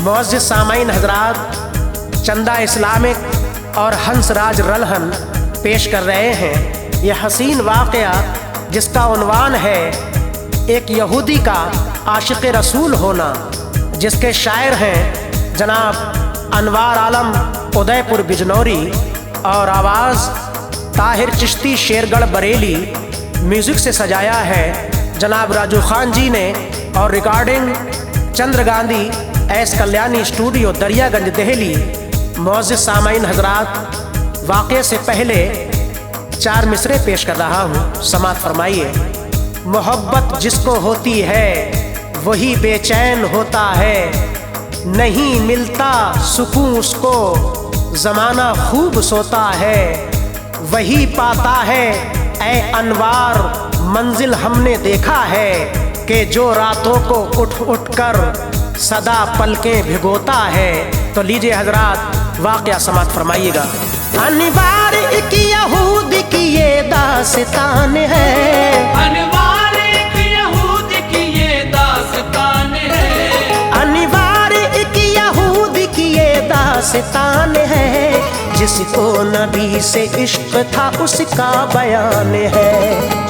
मुअज़्ज़िज़ सामाईन हज़रात, चंदा इस्लामिक और हंसराज रलहन पेश कर रहे हैं यह हसीन वाक़या जिसका उन्वान है एक यहूदी का आशिक़ रसूल होना, जिसके शायर हैं जनाब अनवार आलम उदयपुर बिजनौरी और आवाज़ ताहिर चिश्ती शेरगढ़ बरेली। म्यूज़िक से सजाया है जनाब राजू खान जी ने और रिकॉर्डिंग चंद्र गांधी एस कल्याणी स्टूडियो दरियागंज दिल्ली। मुअज़्ज़िज़ सामाईन हज़रात, वाक़े से पहले 4 मिसरे पेश कर रहा हूँ, समात फरमाइए। मोहब्बत जिसको होती है वही बेचैन होता है, नहीं मिलता सुकून उसको ज़माना खूब सोता है, वही पाता है ऐ अनवार मंजिल हमने देखा है कि जो रातों को उठ उठ कर सदा पलकें भिगोता है। तो लीजिए हजरात, वाक़या समात फरमाइएगा। अनवार एक यहूदी की ये दास्तान है, अनवार एक यहूदी की ये दास्तान है, अनवार एक यहूदी की ये दास्तान है, जिसको नबी से इश्क था उसका बयान है,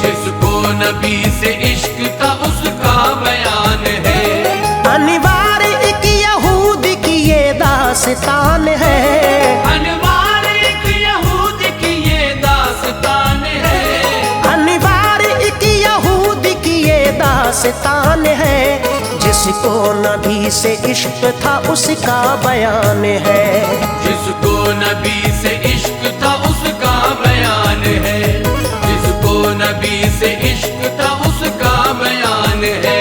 जिसको नबी से इश्क था उसका बयान है। अनवार एक यहूदी की ये दास्तान है, अनवार एक यहूदी की ये दास्तान है, अनवार एक यहूदी की ये दास्तान है, जिसको नबी से इश्क था उसका बयान है, जिसको नबी से इश्क था उसका बयान है, जिसको नबी से इश्क था उसका बयान है।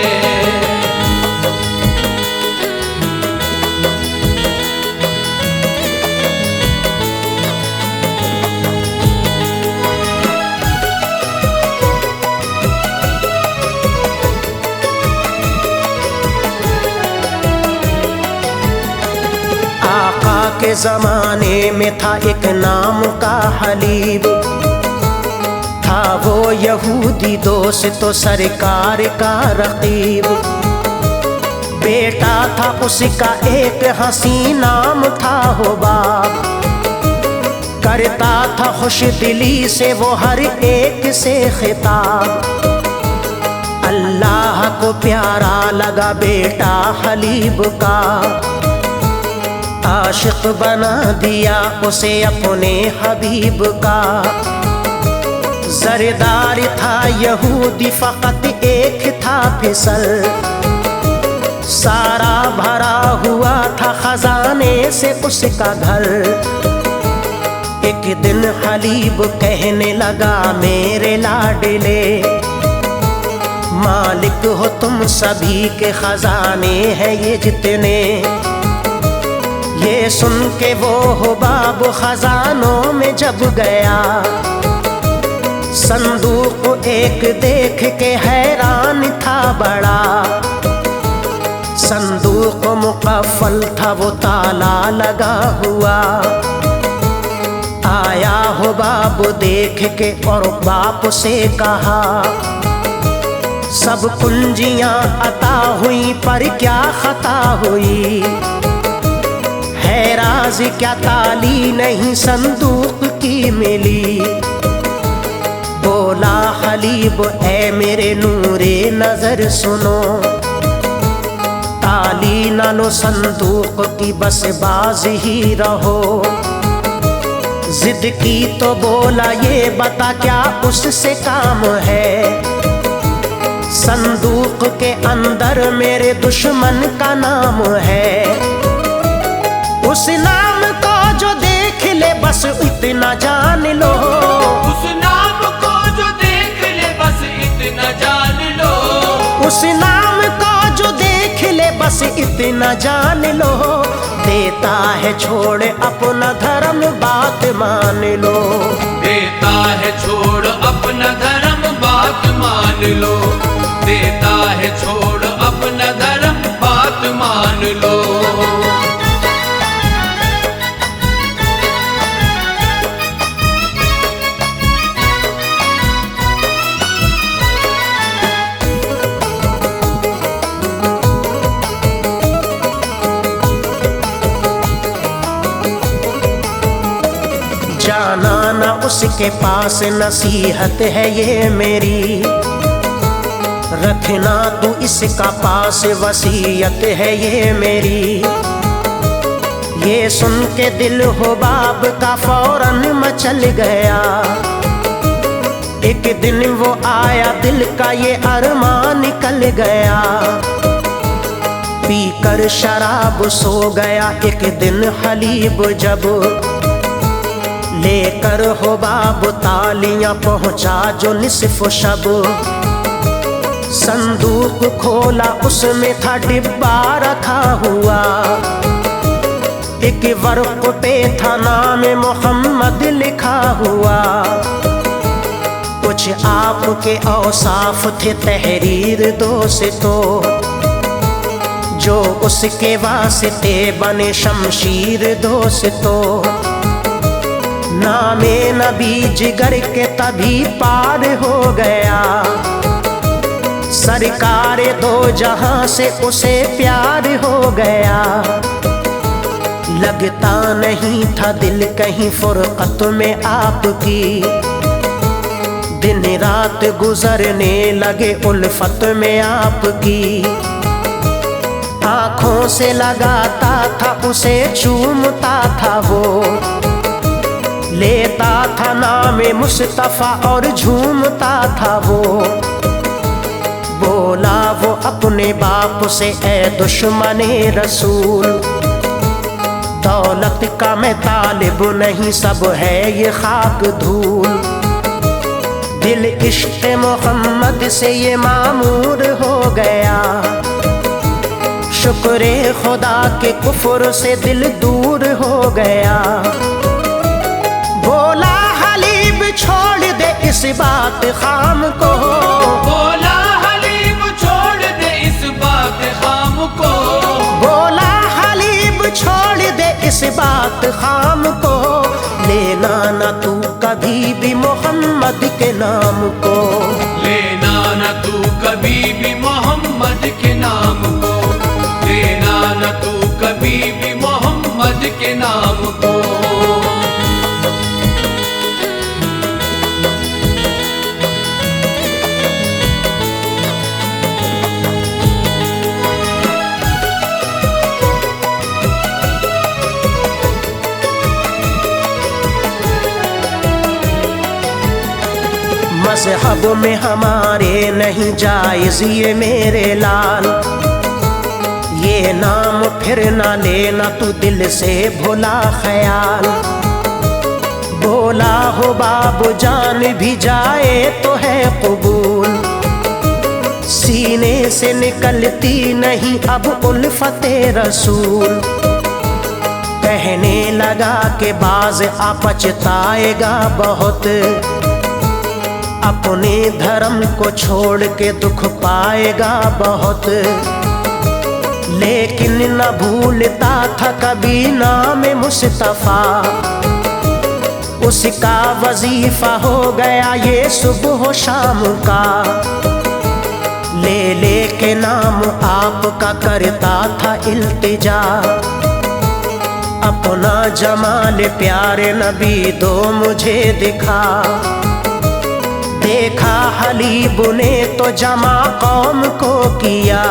के ज़माने में था एक नाम का हलीब, था वो यहूदी दोस्त तो सरकार का रकीब, बेटा था उसका एक हसी नाम था हुबाब, करता था खुश दिली से वो हर एक से खिताब, अल्लाह को प्यारा लगा बेटा हलीब का, आशिक बना दिया उसे अपने हबीब का, जरदार था यहूदी फ़कत एक था फिसल, सारा भरा हुआ था खजाने से उसका घर। एक दिन हलीब कहने लगा मेरे लाडले, मालिक हो तुम सभी के खजाने हैं ये जितने, ये सुन के वो हुबाब खजानों में जब गया, संदूक एक देख के हैरान था बड़ा, संदूक मुकफ्फल था वो ताला लगा हुआ, आया हुबाब देख के और बाप से कहा, सब कुंजियां अता हुई पर क्या खता हुई, राज क्या ताली नहीं संदूक की मिली, बोला हलीब ऐ मेरे नूरे नजर सुनो, ताली ना लो संदूक की बस बाज ही रहो, जिद की तो बोला ये बता क्या उससे काम है, संदूक के अंदर मेरे दुश्मन का नाम है, उस नाम को जो देख ले बस इतना जान लो, उस नाम को जो देख ले बस इतना जान लो, उस नाम को जो देख ले बस इतना जान लो, देता है छोड़ अपना धर्म बात मान लो, देता है छोड़ अपना धर्म बात मान लो, देता है छोड़ अपना धर्म बात मान लो। उसके पास नसीहत है ये मेरी, रखना तू इसका पास वसीयत है ये मेरी। ये सुन के दिल हुबाब का फौरन मचल गया, एक दिन वो आया दिल का ये अरमान निकल गया। पीकर शराब सो गया एक दिन हलीब जब, लेकर हुबाब तालियां पहुंचा जो निस्फ शब। संदूक खोला उसमें था डिब्बा रखा हुआ, एक वर्क पे था नाम मोहम्मद लिखा हुआ। कुछ आपके औसाफ थे तहरीर दोस्तों, जो उसके वास्ते बने शमशीर दोस्तों। नामे नबी जिगर के तभी पार हो गया, सरकार दो जहां से उसे प्यार हो गया। लगता नहीं था दिल कहीं फुरकत में आपकी, दिन रात गुजरने लगे उल्फत में आपकी। आंखों से लगाता था उसे चूमता था वो, लेता था नाम मुस्तफा और झूमता था वो। बोला वो अपने बाप से ऐ दुश्मने रसूल, दौलत का मैं तालिब नहीं सब है ये खाक धूल। दिल इश्क़ मोहम्मद से ये मामूर हो गया, शुक्रे खुदा के कुफ्र से दिल दूर हो गया। बोला हलीब छोड़ दे इस बात खाम को, बोला हलीब छोड़ दे इस बात खाम को, बोला हलीब छोड़ दे इस बात खाम को। लेना न तू कभी भी मोहम्मद के नाम को, लेना न तू कभी भी मोहम्मद के नाम को, लेना न तू कभी भी मोहम्मद के नाम को। मज़हब में हमारे नहीं जायज़ ये मेरे लाल, ये नाम फिर ना लेना तू दिल से भुला ख्याल। बोला हो बाबू जान भी जाए तो है कबूल, सीने से निकलती नहीं अब उल्फते रसूल। कहने लगा के बाज आ पछताएगा बहुत, अपने धर्म को छोड़ के दुख पाएगा बहुत। लेकिन न भूलता था कभी नाम मुस्तफा, उसका वजीफा हो गया ये सुबह शाम का। ले ले के नाम आपका करता था इल्तिजा, अपना जमाल प्यारे नबी दो मुझे दिखा। देखा हलीब ने तो जमा कौम को किया,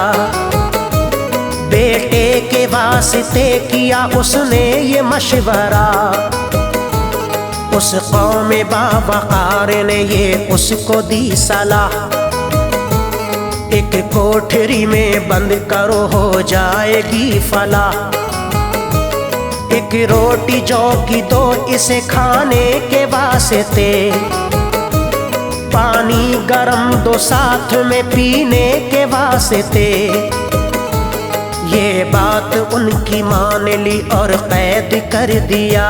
बेटे के वास्ते किया उसने ये मशवरा। उस कौम बावकार ने ये उसको दी सलाह, एक कोठरी में बंद करो हो जाएगी फलाह। एक रोटी जौ की दो इसे खाने के वास्ते, पानी गरम दो साथ में पीने के वास्ते। ये बात उनकी मान ली और कैद कर दिया,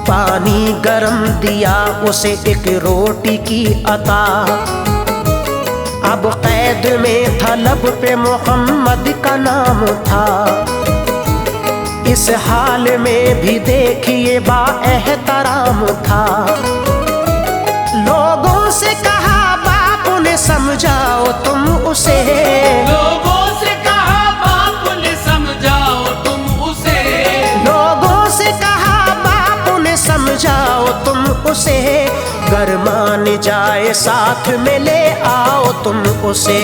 पानी गरम दिया उसे एक रोटी की अता। अब कैद में था लब पे मोहम्मद का नाम था, इस हाल में भी देखिए बा एहतराम था। लोगों से कहा बाप ने समझाओ तुम उसे, लोगों से कहा बाप ने समझाओ तुम उसे, लोगों से कहा बाप ने समझाओ जाए साथ में ले आओ तुम उसे,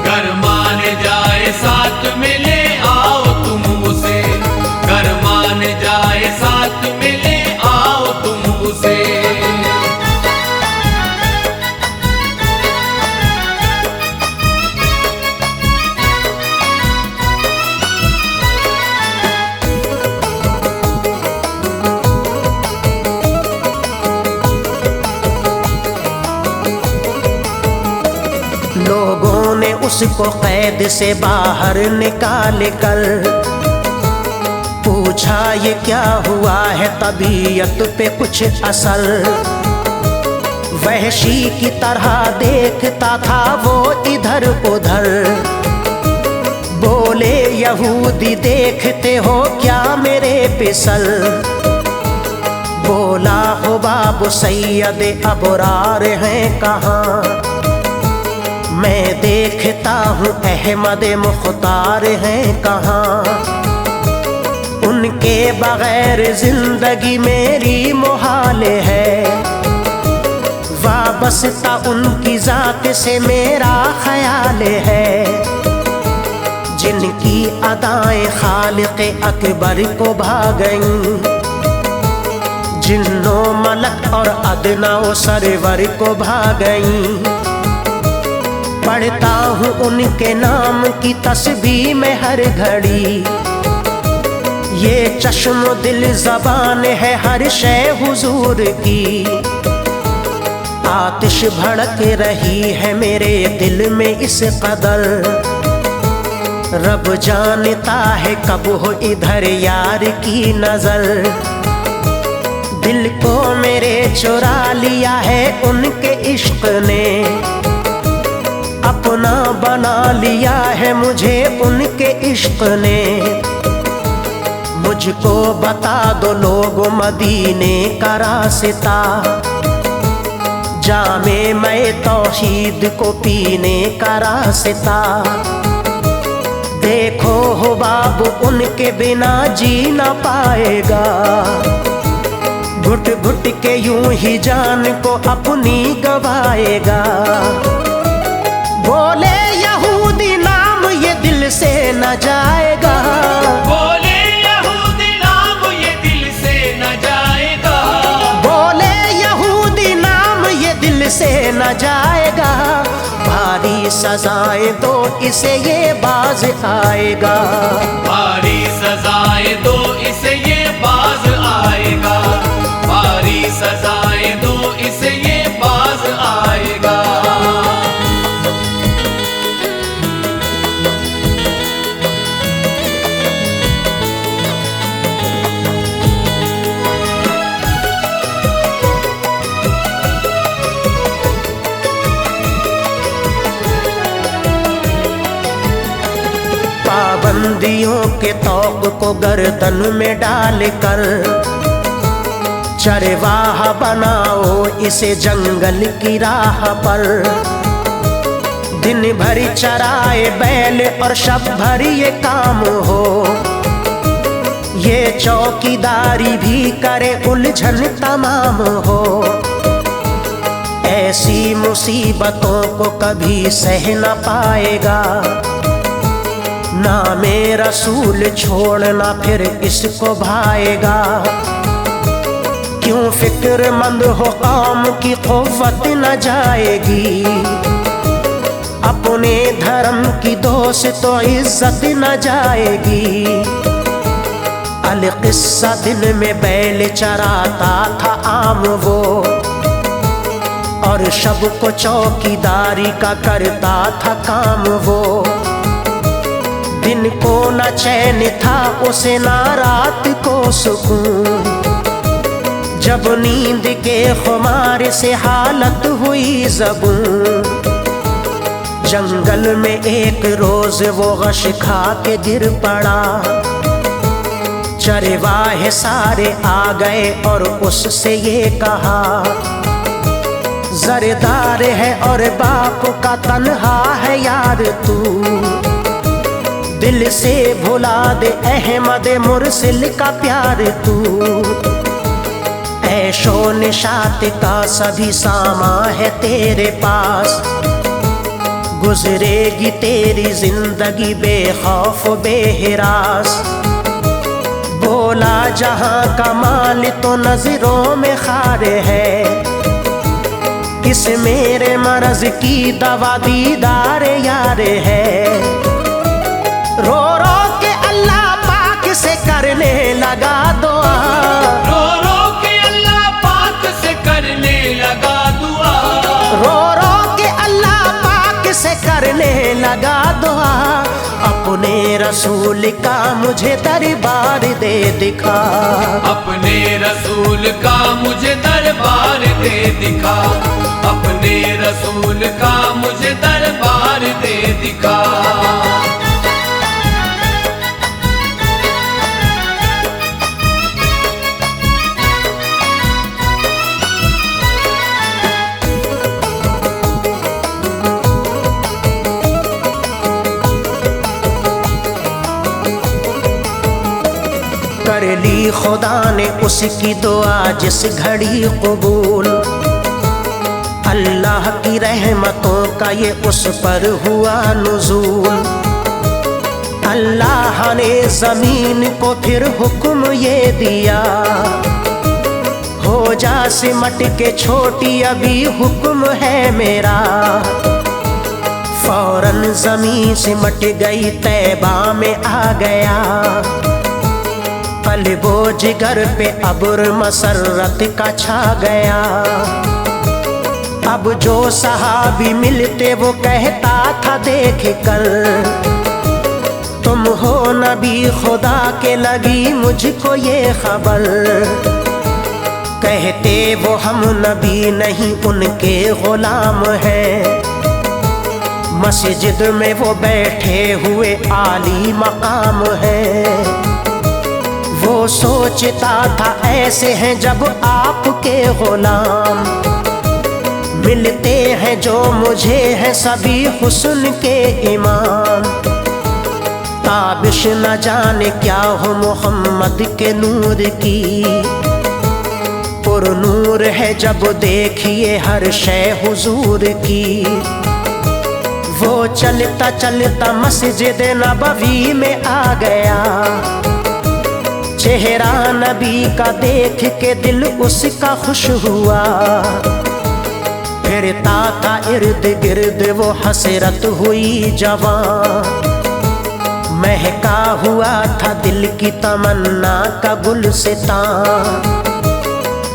घर मान जाए साथ में ले आओ तुम उसे, घर मान जाए साथ में ले आओ तुम उसे। लोगों ने उसको कैद से बाहर निकाल कर पूछा ये क्या हुआ है, तबीयत पे कुछ असर। वहशी की तरह देखता था वो इधर उधर, बोले यहूदी देखते हो क्या मेरे पिसल। बोला हो बाबू सैयद अबरार हैं कहाँ, मैं देखता हूँ अहमद मुख्तार हैं कहाँ। उनके बगैर जिंदगी मेरी मुहाल है, वाबस्ता उनकी जात से मेरा ख्याल है। जिनकी अदाएं खालिक अकबर को भा गईं, जिन्नो मलक और अदना व सरवर को भा गईं। पढ़ता हूँ उनके नाम की तस्बीह में हर घड़ी, ये चश्म दिल ज़बान है हर शय हुजूर की। आतिश भड़क रही है मेरे दिल में इस कदर, रब जानता है कब हो इधर यार की नजर। दिल को मेरे चुरा लिया है उनके इश्क ने, अपना बना लिया है मुझे उनके इश्क ने। मुझको बता दो लोग मदीने का रास्ता, जामे मैं तौहीद को पीने का रास्ता। देखो हो बाबू उनके बिना जी ना पाएगा, घुट घुट के यूं ही जान को अपनी गवाएगा। बोले यहूदी नाम ये दिल से न जाएगा, बोले यहूदी नाम ये दिल से न जाएगा, बोले यहूदी नाम ये दिल से न जाएगा। भारी सजाएं दो इसे ये बाज आएगा, भारी सजाएं दो इसे ये बाज आएगा, भारी सजाएं दो इसे ये बाज आएगा। पाबंदियों के तौक को गर्दन में डाल कर, चरवाह बनाओ इसे जंगल की राह पर। दिन भर चराए बैल और शब भर ये काम हो, ये चौकीदारी भी करे उलझन तमाम हो। ऐसी मुसीबतों को कभी सह न पाएगा, नामे रसूल छोड़ना फिर इसको भाएगा। क्यों फिक्रमंद हो कौम की क़ुव्वत न जाएगी, अपने धर्म की दोस्त तो इज्जत न जाएगी। अल किस्सा दिन में बैल चराता था आम वो, और शब को चौकीदारी का करता था काम वो। दिन को न चैन था उसे ना रात को सुकून, जब नींद के खुमार से हालत हुई ज़बून। जंगल में एक रोज वो गश खा के गिर पड़ा, चरवाहे सारे आ गए और उससे ये कहा, जरदार है और बाप का तन्हा है यार तू, दिल से भुला दे अहमद मुरसिल का प्यार तू। ऐशो निशात का सभी सामा है तेरे पास। गुजरेगी तेरी जिंदगी बेखौफ बेहिरास। बोला जहां का माल तो नजरों में खार है, इस मेरे मर्ज की दवा दीदार यार है। रो रो के अल्लाह पाक से करने लगा दुआ, रो रो के अल्लाह पाक से करने लगा दुआ, रो रो के अल्लाह पाक से करने लगा दुआ। अपने रसूल का मुझे दरबार दे दिखा, अपने रसूल का मुझे दरबार दे दिखा, अपने रसूल का मुझे दरबार दे दिखा। कर ली खुदा ने उसकी दुआ जिस घड़ी कबूल। अल्लाह की रहमतों का ये उस पर हुआ नुज़ूल। अल्लाह ने ज़मीन को फिर हुक्म ये दिया, हो जा सिमट के छोटी अभी हुक्म है मेरा। फौरन ज़मीन सिमट गई तैबा में आ गया। कल्बो जिगर पे अब्र मसरत का छा गया। अब जो सहाबी मिलते वो कहता था देख कर, तुम हो नबी खुदा के लगी मुझको ये खबर। कहते वो हम नबी नहीं उनके गुलाम हैं। मस्जिद में वो बैठे हुए आली मकाम है। वो सोचता था ऐसे हैं जब आपके गुलाम। मिलते हैं जो मुझे है सभी हुस्न के इमाम। ताबिश न जाने क्या हो मोहम्मद के नूर की, पुर नूर है जब देखिए हर शय हुजूर की। वो चलता चलता मस्जिद नबवी में आ गया। चेहरा नबी का देख के दिल उसका खुश हुआ। फिरता था इर्द गिर्द वो हसरत हुई जवां। महका हुआ था दिल की तमन्ना का गुलसितां।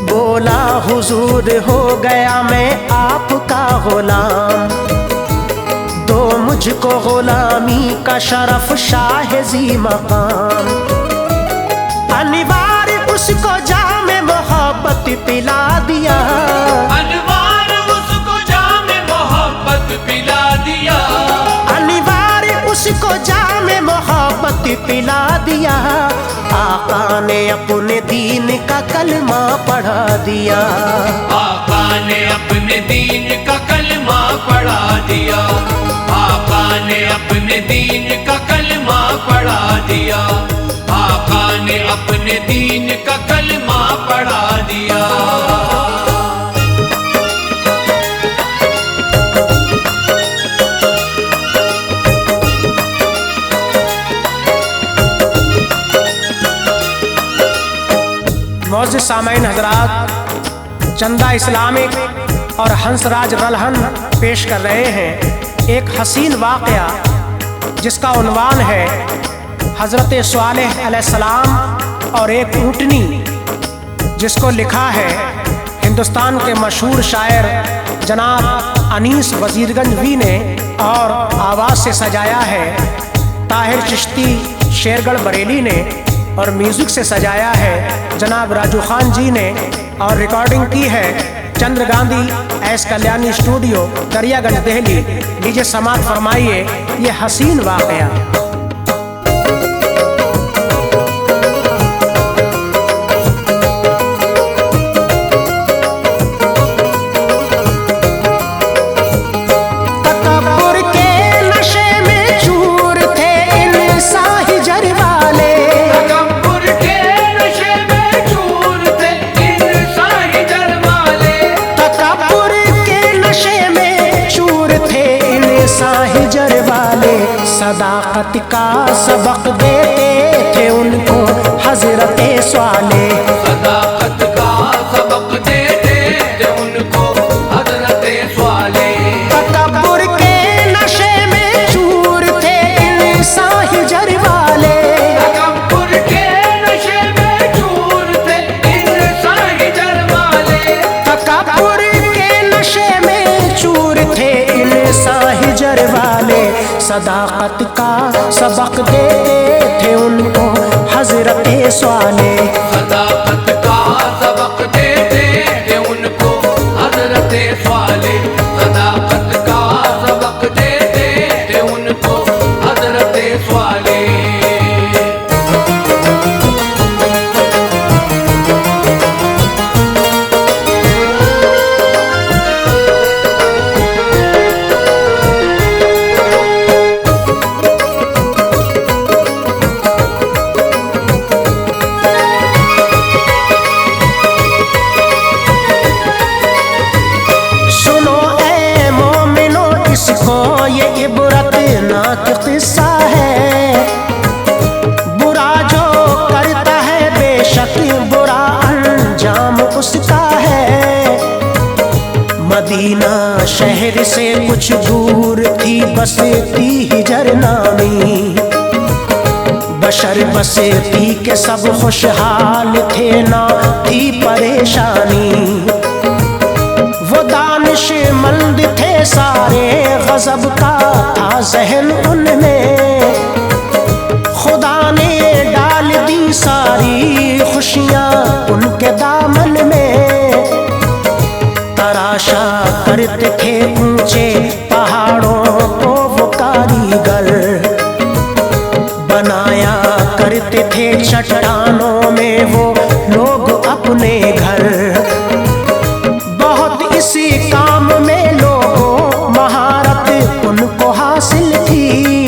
बोला हुजूर हो गया मैं आपका गुलाम। दो मुझको गुलामी का शरफ शाहजी मकाम। अनिवार्य उसको जामे मोहब्बत पिला दिया। अनिवार्य उसको जामे मोहब्बत पिला दिया। अनिवार्य उसको जामे मोहब्बत पिला दिया। आका ने अपने दीन का कलमा पढ़ा दिया। आका ने अपने दीन का कलमा पढ़ा दिया। आका ने अपने दीन का कलमा पढ़ा दिया। आका ने अपने दीन का कलमा पढ़ा दिया। मौजूद सामाइन हजरात, चंदा इस्लामिक और हंसराज रलहन पेश कर रहे हैं एक हसीन वाक़या जिसका उन्वान है हज़रत स्वालेह अलैहिस्सलाम और एक ऊँटनी, जिसको लिखा है हिंदुस्तान के मशहूर शायर जनाब अनीस वजीरगंजवी ने और आवाज़ से सजाया है ताहिर चिश्ती शेरगढ़ बरेली ने और म्यूज़िक से सजाया है जनाब राजू खान जी ने और रिकॉर्डिंग की है चंद्र गांधी एस कल्याणी स्टूडियो दरियागंज दिल्ली। लीजिए समात फरमाइए ये हसीन वाक़या। सदाकत का सबक देते थे उनको हजरत स्वाले। सदाकत का सबक देते थे उनको हजरत स्वाले। तकब्बुर के नशे में चूर थे इंसान हिजर वाले। तकब्बुर के नशे में चूर थे इंसान हिजर वाले। तकब्बुर के नशे में चूर थे इंसान हिजर वाले। सदाकत का सबक देते थे उनको हजरत स्वाले। सदाकत का सबक देते थे उनको हजरत स्वाले। सदाकत का सबक देते थे उनको हजरत स्वाले। ये इबरतनाक किस्सा है। बुरा जो करता है बेशक बुरा अंजाम उसका है। मदीना शहर से कुछ दूर थी बसती हिजर नामी। बशर बसती के सब खुशहाल थे ना थी परेशानी। वो दानिशमंद थे सारे गजब का था जहन उनमें। खुदा ने डाल दी सारी खुशियाँ उनके दामन में। तराशा करते थे ऊंचे पहाड़ों को वो कारीगर। बनाया करते थे चट्टानों में वो लोग अपने घर। इसी काम में लोगों महारत उनको हासिल थी।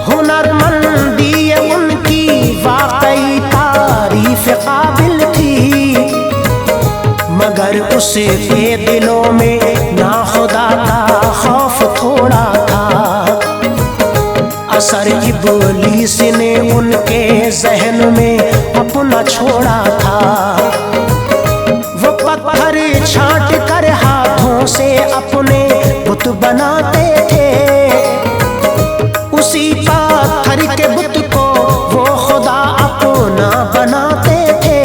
हुनरमंदी उनकी वाकई तारीफ काबिल थी। मगर उसके दिलों में ना खुदा का खौफ थोड़ा था। असर इब्लीस ने उनके जहन में अपना छोड़ा था। पत्थर छांट कर हाथों से अपने बुत बनाते थे। उसी पत्थर के बुत को वो खुदा अपना बनाते थे।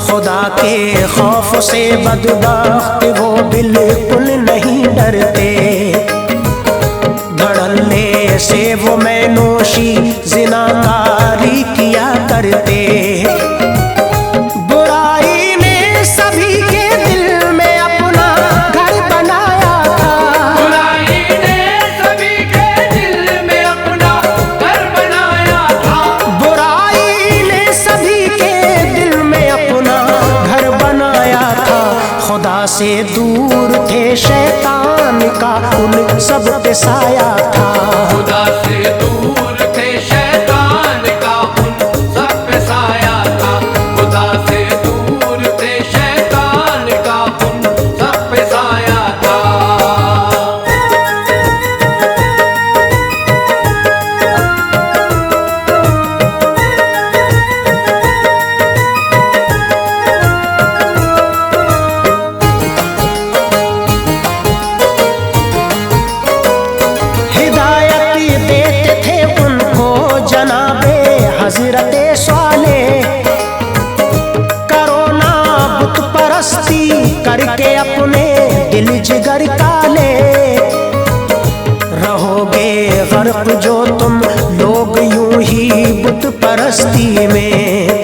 खुदा के खौफ से बदबख्त वो बिल्कुल नहीं डरते। धड़ल्ले से वो मैनोशी जिनाकारी किया करते। से दूर थे शैतान का उन सब पे साया था। खुदा से दूर थे शैतान का उन सब पे साया था। खुदा से दूर थे शैतान का उन सब पे साया था। हजरत स्वाले करो ना बुत परस्ती करके अपने दिल जिगर काले। रहोगे गर्क जो तुम लोग यूं ही बुत परस्ती में।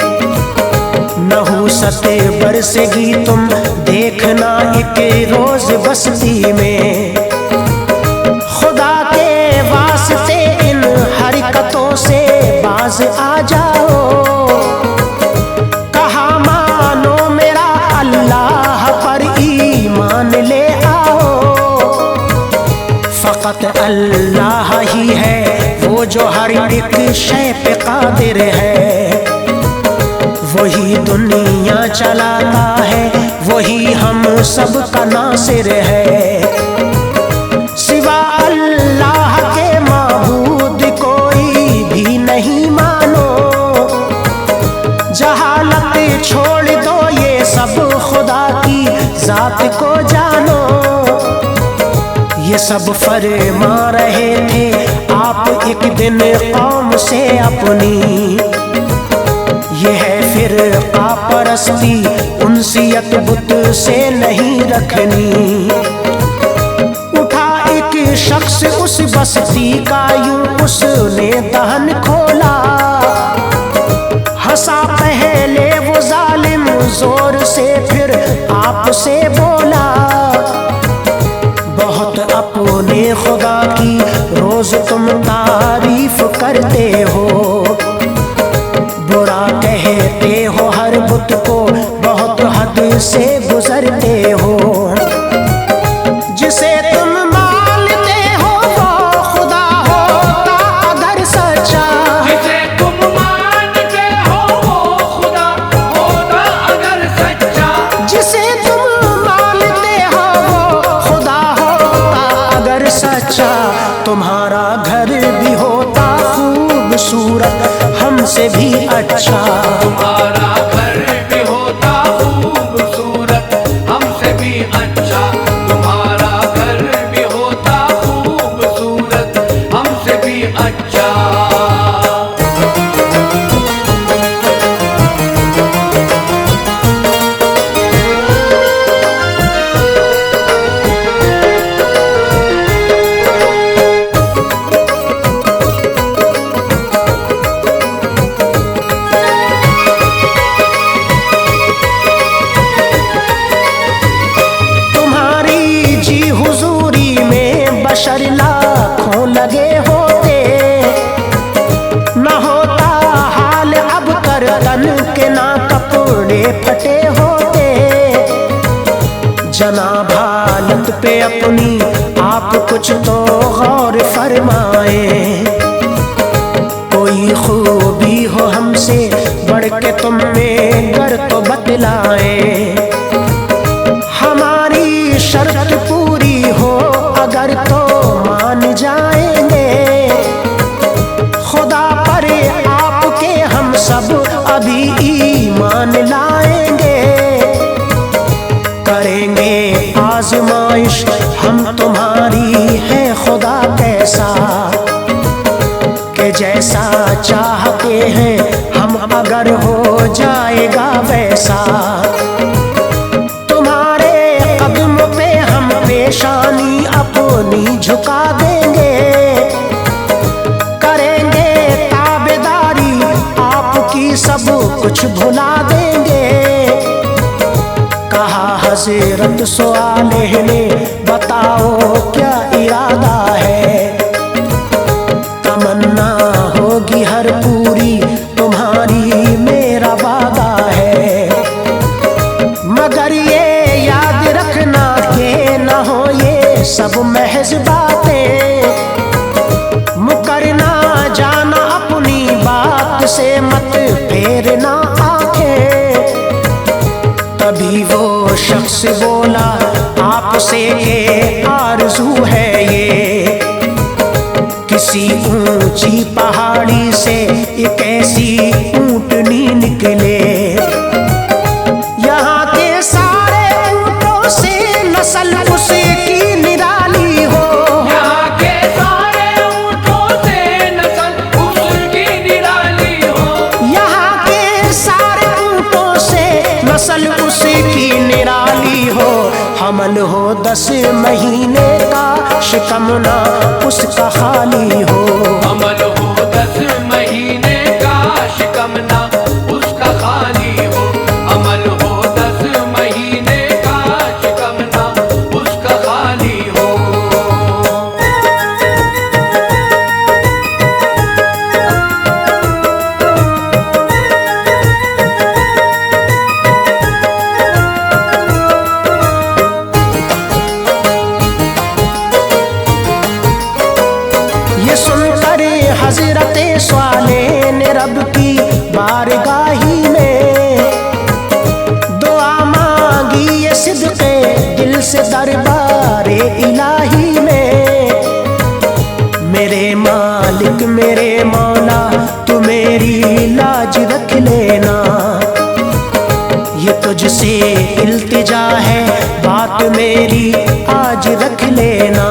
नहुसत बरसेगी तुम देखना एक रोज बस्ती में। खुदा के वास्ते इन हरकतों से बाज आ जाओ। कहा मानो मेरा अल्लाह पर ईमान ले आओ। फकत अल्लाह ही है वो जो हर एक शय पे कादिर है। वही दुनिया चलाता है वही हम सब का नासिर है। सिवा अल्लाह ये सब फरमा रहे थे आप एक दिन कौम से अपनी। ये है फिर परस्ती, उनसियत बुत से नहीं रखनी। उठा एक शख्स उस बस्ती का, यूं उसने दहन खोला। हंसा पहले वो जालिम जोर से, फिर आपसे बोला। बहुत अपने खुदा की रोज तुम तारीफ करते हो, बुरा कहते हो हर बुत को, बहुत हद से गुजरते हो। जिसे तुम मानते हो वो खुदा होता अगर सच्चा, जिसे तुम मानते हो वो खुदा होता अगर सच्चा, जिसे तुम मानते हो वो खुदा होता अगर सच्चा। तुम्हारा घर भी होता खूबसूरत हमसे भी अच्छा, तुम्हारा घर भी होता खूबसूरत हमसे भी अच्छा, तुम्हारा घर भी होता खूबसूरत हमसे भी अच्छा। बशर लाखों लगे होते, न होता हाल अब कर तन के, ना कपड़े फटे होते। जनाब हालत पे अपनी आप कुछ तो गौर फरमाए। कोई खूबी हो हमसे बढ़ के तुम में गर तो बतलाए। हमारी शर्त पूरी हो अगर तो मान जाएंगे, खुदा पर आपके हम सब अभी ईमान लाएंगे। करेंगे आजमाइश हम तुम्हारी, है खुदा कैसा कि जैसा चाहते हैं हम अगर हो जाएगा वैसा। तुम्हारे कदम पे हम पेशानी अपनी झुका देंगे, करेंगे ताबेदारी आपकी सब कुछ भुला देंगे। कहा हज़रत सवालेह ने बताओ क्या इरादा है, तमन्ना होगी हर पूरी तुम्हारी मेरा वादा है। मगर ये याद रखना के न हो ये सब महज बातें, मुकरना जाना अपनी बात से, मत फेरना आंखें। तभी वो शख्स बोला आपसे ये आरज़ू है ये, किसी ऊंची पहाड़ी से एक ऐसी ऊंटनी निकले। यहाँ के सारे ऊंटों से नस्ल उसकी निराली हो, यहाँ के सारे ऊंटों से नस्ल उसकी निराली हो, यहाँ के सारे ऊंटों से नस्ल उसकी निराली हो। हमल हो 10 महीने का, शिकमना उसका खाली हो। अमल हो 10 महीने का, शिकमना उसका खाली हो। अमल हो 10 महीने का, शिकमना उसका खाली हो। ये सुनकर हज़रत सवालेह ने रब की बारगाही में दुआ मांगी, ये सिद्क़े दिल से दरबारे इलाही में। मेरे मालिक मेरे मौला तू मेरी लाज रख लेना, ये तुझसे इल्तिजा है बात मेरी आज रख लेना।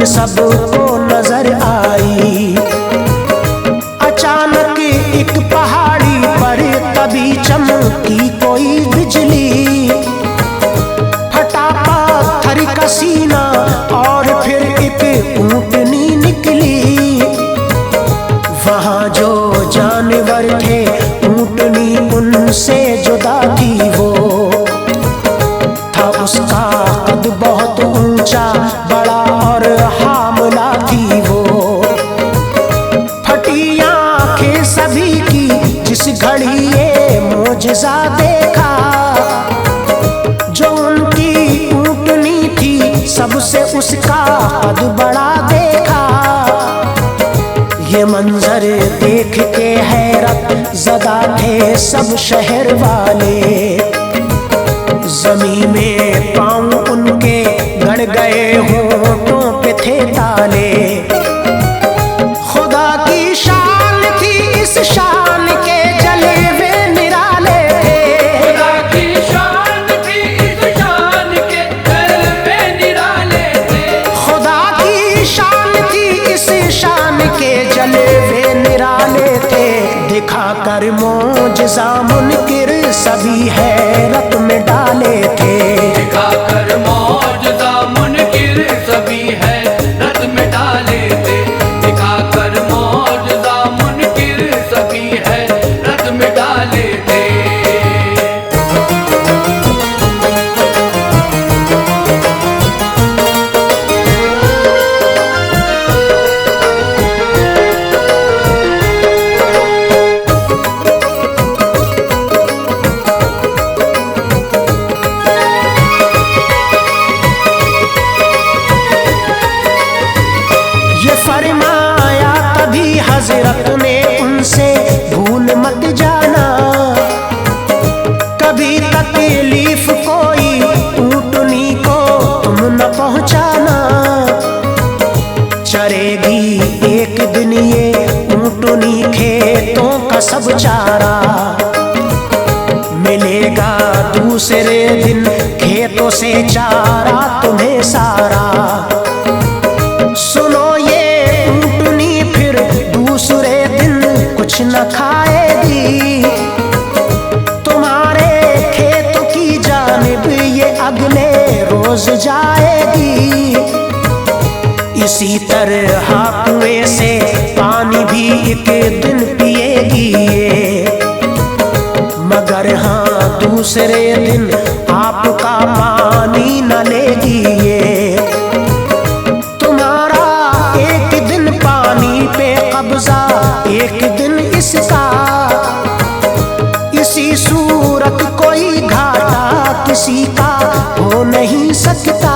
सबको नजर आई। अचानक एक पहाड़ी पर तभी चमकी कोई बिजली, फटा पत्थर का सीना और फिर एक ऊँटनी निकली। वहाँ जो जानवर थे ऊँटनी उनसे जुदा थी, वो था उसका कद बहुत ऊंचा बड़ा और हामला थी वो। फटी आंखें सभी की जिस घड़ी ये मोजज़ा देखा, जो उनकी ऊँटनी थी सबसे उसका कद बड़ा देखा। ये मंजर देख के हैरत ज़दा थे सब शहर वाले, ज़मीं में पाँव उनके गड़ गए, होंठों पे थे ताले। खुदा की शान थी, इस शान के जलवे निराले थे। खुदा की शान थी, इस शान के जलवे निराले थे। खुदा की शान थी, इस शान के जलवे निराले थे। दिखाकर मोजज़ा मुनकिर सभी हैरत में डाले थे। दिखाकर मौजज़ा मुनकिर सभी हैरत में डाले थे। दिखाकर मौजज़ा मुनकिर सभी हैरत में डाले थे। हज़रत ने उनसे भूल मत जाना, कभी तकलीफ कोई ऊँटनी को तुम न पहुँचाना। चरेगी एक दिन ये ऊँटनी खेतों का सब चारा, मिलेगा दूसरे दिन खेतों से चारा तुम्हें सारा। सुनो ये ऊँटनी फिर दूसरे दिन कुछ न खाएगी, तुम्हारे खेतों की जानिब ये अगले रोज जाएगी। इसी तरह कुएं से पानी भी एक दिन पिएगी ये, मगर हाँ दूसरे दिन आपका पानी न लेगी ये। एक दिन इसका इसी सूरत कोई घाटा किसी का हो नहीं सकता।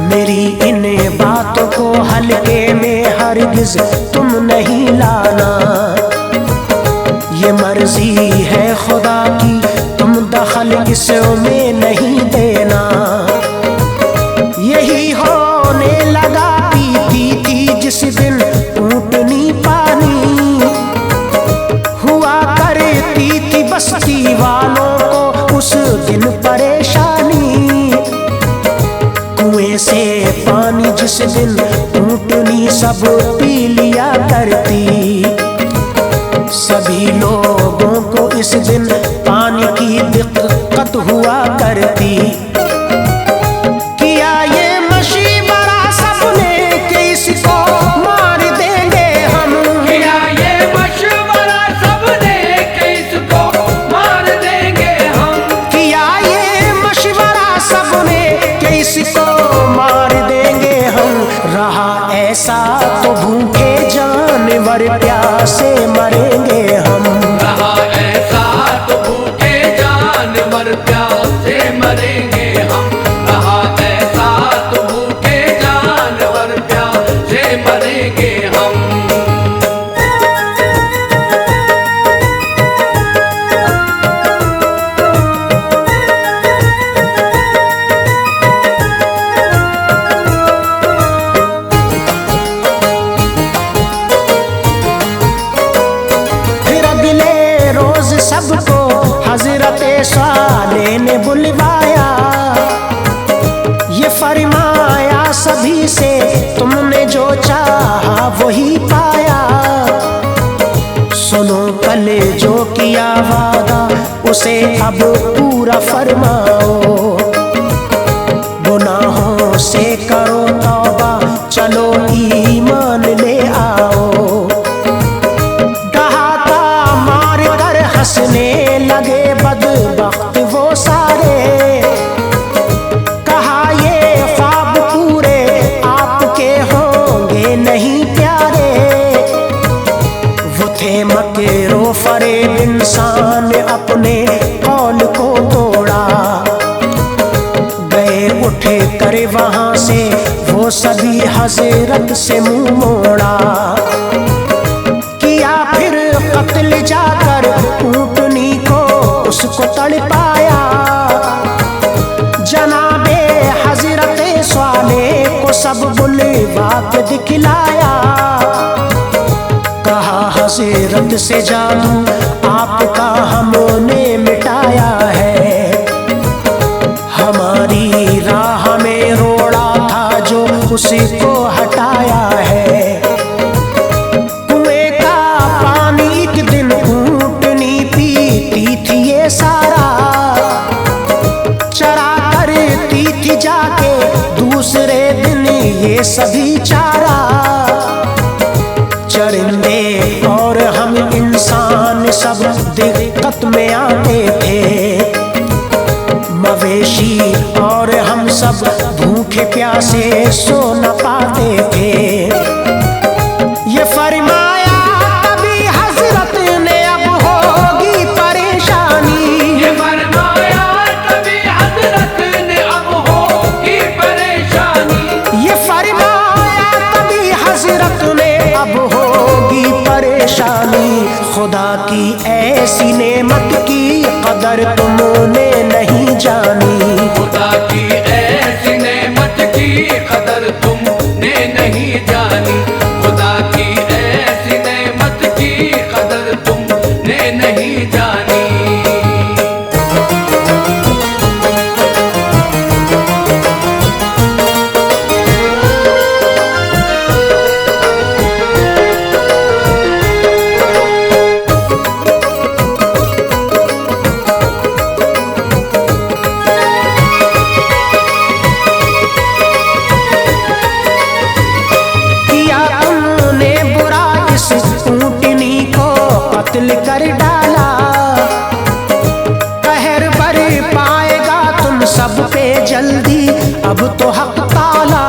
मेरी इन बातों को हल्के में हरगिज तुम नहीं लाना, ये मर्जी है खुदा की तुम दखल इसमें नहीं देना। यही होने लगा पीती थी जिस दिन ऊँटनी पानी, हुआ करती थी बस्ती वालों को उस दिन परेशानी। कुएं से पानी जिस दिन ऊँटनी सब पी लिया करती, सभी लोगों को इस दिन पानी की दिक्कत हुआ करती। किया ये मशवरा सबने कि इसको मार देंगे हम, किया ये मशवरा सबने कि इसको मार देंगे हम। किया ये मशवरा सबने कि इसको मार देंगे हम। रहा ऐसा तो भूखे जानवर प्यासे मरेंगे हम। रहा ऐसा तो भूखे जानवर प्यासे मरेंगे हम। रहा ऐसा तो भूखे जानवर प्यासे मरेंगे हम। सबको हजरत साले उसे अब पूरा फरमाओ। गुनाहों से करो तौबा, चलो ईमान ले आओ। डहाका मार कर हंसने लगे बदबख्त वो सारे। कहा ये ख्वाब पूरे आपके होंगे नहीं प्यारे। वो थे मकरो फरेब इंसान, अपने कौल को तोड़ा। गए उठे करे वहां से वो सभी हजरत से मुंह मोड़ा। किया फिर कत्ल जाकर ऊँटनी को उसको तड़पाया। जनाबे हजरत स्वाले को सब बुलवा के दिखलाया। कहा हजरत से जादू आपका हमने मिटाया है। हमारी राह में रोड़ा था जो उसी को हटाया है। कुएं का पानी एक दिन ऊँटनी पीती थी ये सारा। चरा करती थी जाके दूसरे दिन ये सभी चारा। चरिंदे और हम इंसान सब दिक्कत में आते थे। मवेशी और हम सब भूखे प्यासे सो न पाते थे। ये फरमाया तभी हजरत ने अब होगी परेशानी। ये फरमाया तभी हजरत ने अब होगी परेशानी। ये फरमाया तभी हजरत ने अब होगी परेशानी। खुदा की ऐसी नेमत की कदर तुमने नहीं जानी। खुदा की ऐसी नेमत की कदर तुमने नहीं जानी। खुदा की ऐसी नेमत की कदर तुमने नहीं जानी। कत्ल कर डाला। कहर बर पाएगा तुम सब पे जल्दी अब तो हक ताला।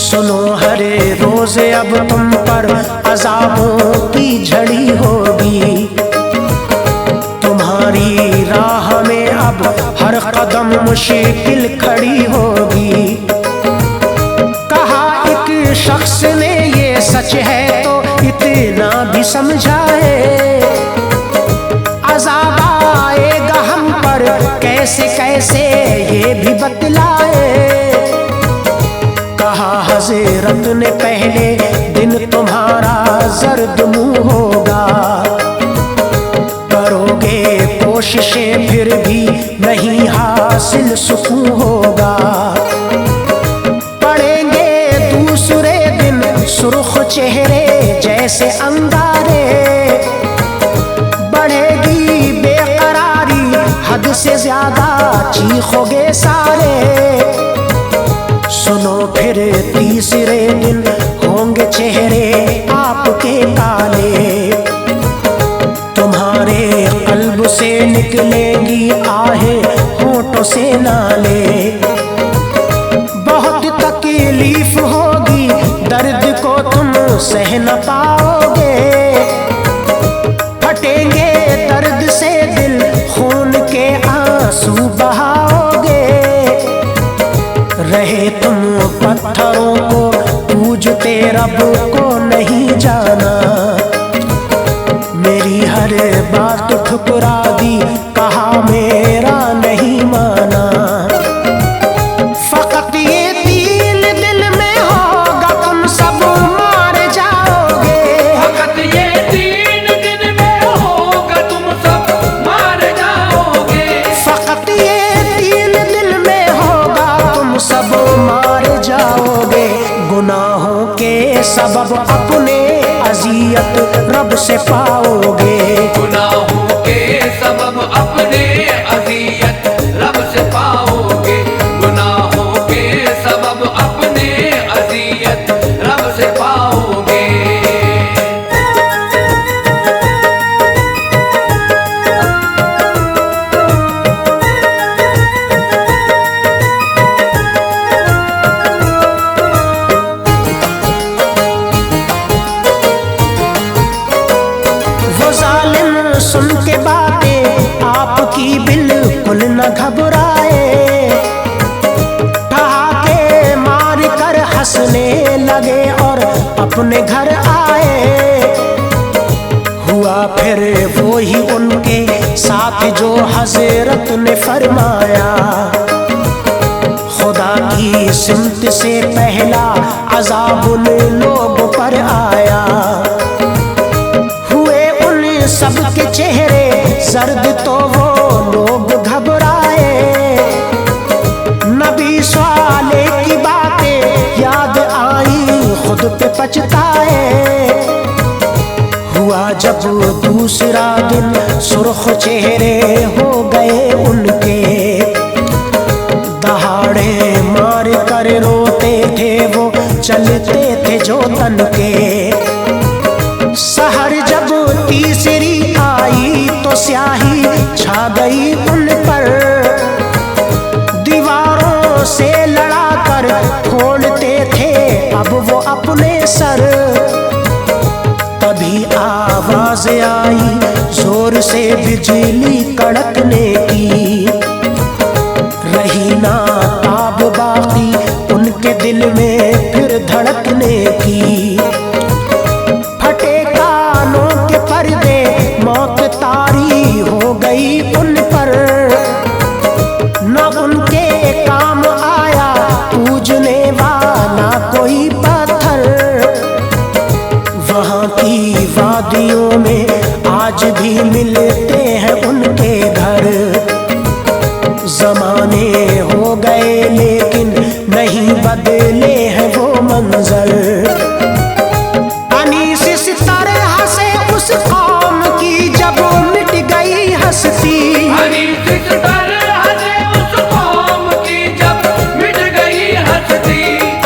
सुनो हरे रोज अब तुम पर अज़ाबों की झड़ी होगी। तुम्हारी राह में अब हर कदम मुश्किल खड़ी होगी। कहा एक शख्स ने ये सच है तो इतना भी समझाए। अज़ाब आएगा हम पर कैसे कैसे ये भी बतलाए। कहा हजरत ने पहले दिन तुम्हारा जर्द मुंह होगा। करोगे कोशिशें फिर भी नहीं हासिल सुकून होगा। पढ़ेंगे दूसरे दिन सुर्ख चेहरे जैसे अंगारे। बढ़ेगी बेकरारी हद से ज्यादा चीखोगे सारे। सुनो फिर तीसरे दिन होंगे चेहरे आपके काले। तुम्हारे कल्ब से निकलेंगी आहें होठों से नाले। बहुत तकलीफ होगी दर्द को तुम सह न पाओगे। फटेंगे दर्द से दिल खून के आंसू बहाओगे। रहे तुम पत्थरों को पूजते रब को नहीं जाना। मेरी हर बात ठुकरा दी कहा मेरा नहीं माना। फकत ये 3 दिन में होगा तुम सब मार जाओगे। फकत ये 3 दिन में होगा तुम सब मार जाओगे। फकत ये 3 दिन में होगा तुम सब मार जाओगे। गुनाहों के सबब अपने अजियत रब से पाओगे। गुनाहों के के बातें आपकी बिल्कुल न घबराए। ठहाके मार कर हंसने लगे और अपने घर आए। हुआ फिर वो ही उनके साथ जो हजरत ने फरमाया। खुदा की सिमत से पहला अज़ाब उन लोगों पर आया। हुए उन सब के चेहरे जर्द तो वो लोग घबराए। नबी सवाले की बातें याद आई, खुद पे पछताए। हुआ जब दूसरा दिन सुर्ख चेहरे हो गए उनके। दहाड़े मार कर रोते थे वो, चलते थे जो तन के। सहर जब तीसरी आई तो स्याही छा गई उन पर। दीवारों से लड़ा कर फोड़ते थे अब वो अपने सर। तभी आवाज आई जोर से बिजली कड़कने की। रही ना ताब बाकी उनके दिल में फिर धड़कने की। फटे कानों के पर्दे, मौत तारी हो गई उन पर। न उनके काम आया पूजने वाला कोई पत्थर। वहाँ की वादियों में आज भी मिलते हैं उनके घर। जमाने हो गए लेकिन नहीं बदले हैं वो मंजर। अनीस इस तरह से उस कौम की जब मिट गई हस्ती। अनीस इस तरह से उस कौम की जब मिट गई हस्ती।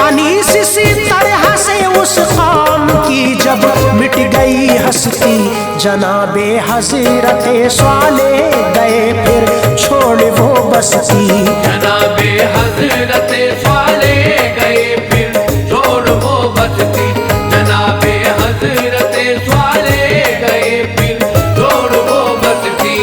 अनीस इसी तरह से उस कौम की जब मिट गई हस्ती। जनाबे हजरत स्वाले गए फिर छोड़ वो बस्ती। जनाबे हजरत स्वाले गए फिर छोड़ वो बस्ती। जनाबे हजरत स्वाले गए फिर छोड़ वो बस्ती।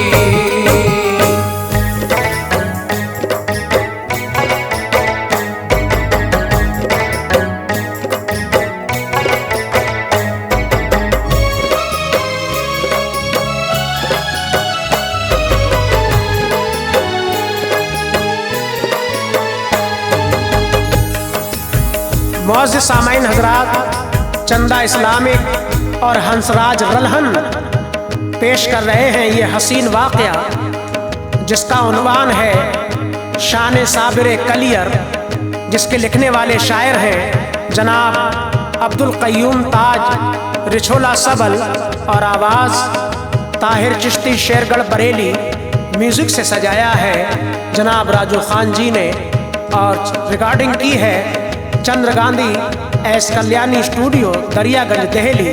मौज़ सामाइन हजरात, चंदा इस्लामिक और हंसराज रलहन पेश कर रहे हैं ये हसीन वाक़या, जिसका उन्वान है शान साबिर कलियर, जिसके लिखने वाले शायर हैं जनाब अब्दुल क़य्यूम ताज रिछोला सबल और आवाज़ ताहिर चिश्ती शेरगढ़ बरेली। म्यूज़िक से सजाया है जनाब राजू खान जी ने और रिकॉर्डिंग की है चंद्र गांधी एस कल्याणी स्टूडियो दरियागंज दिल्ली।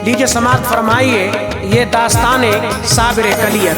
लीजिए समाअत फरमाइए ये दास्ताने साबिर कलियर।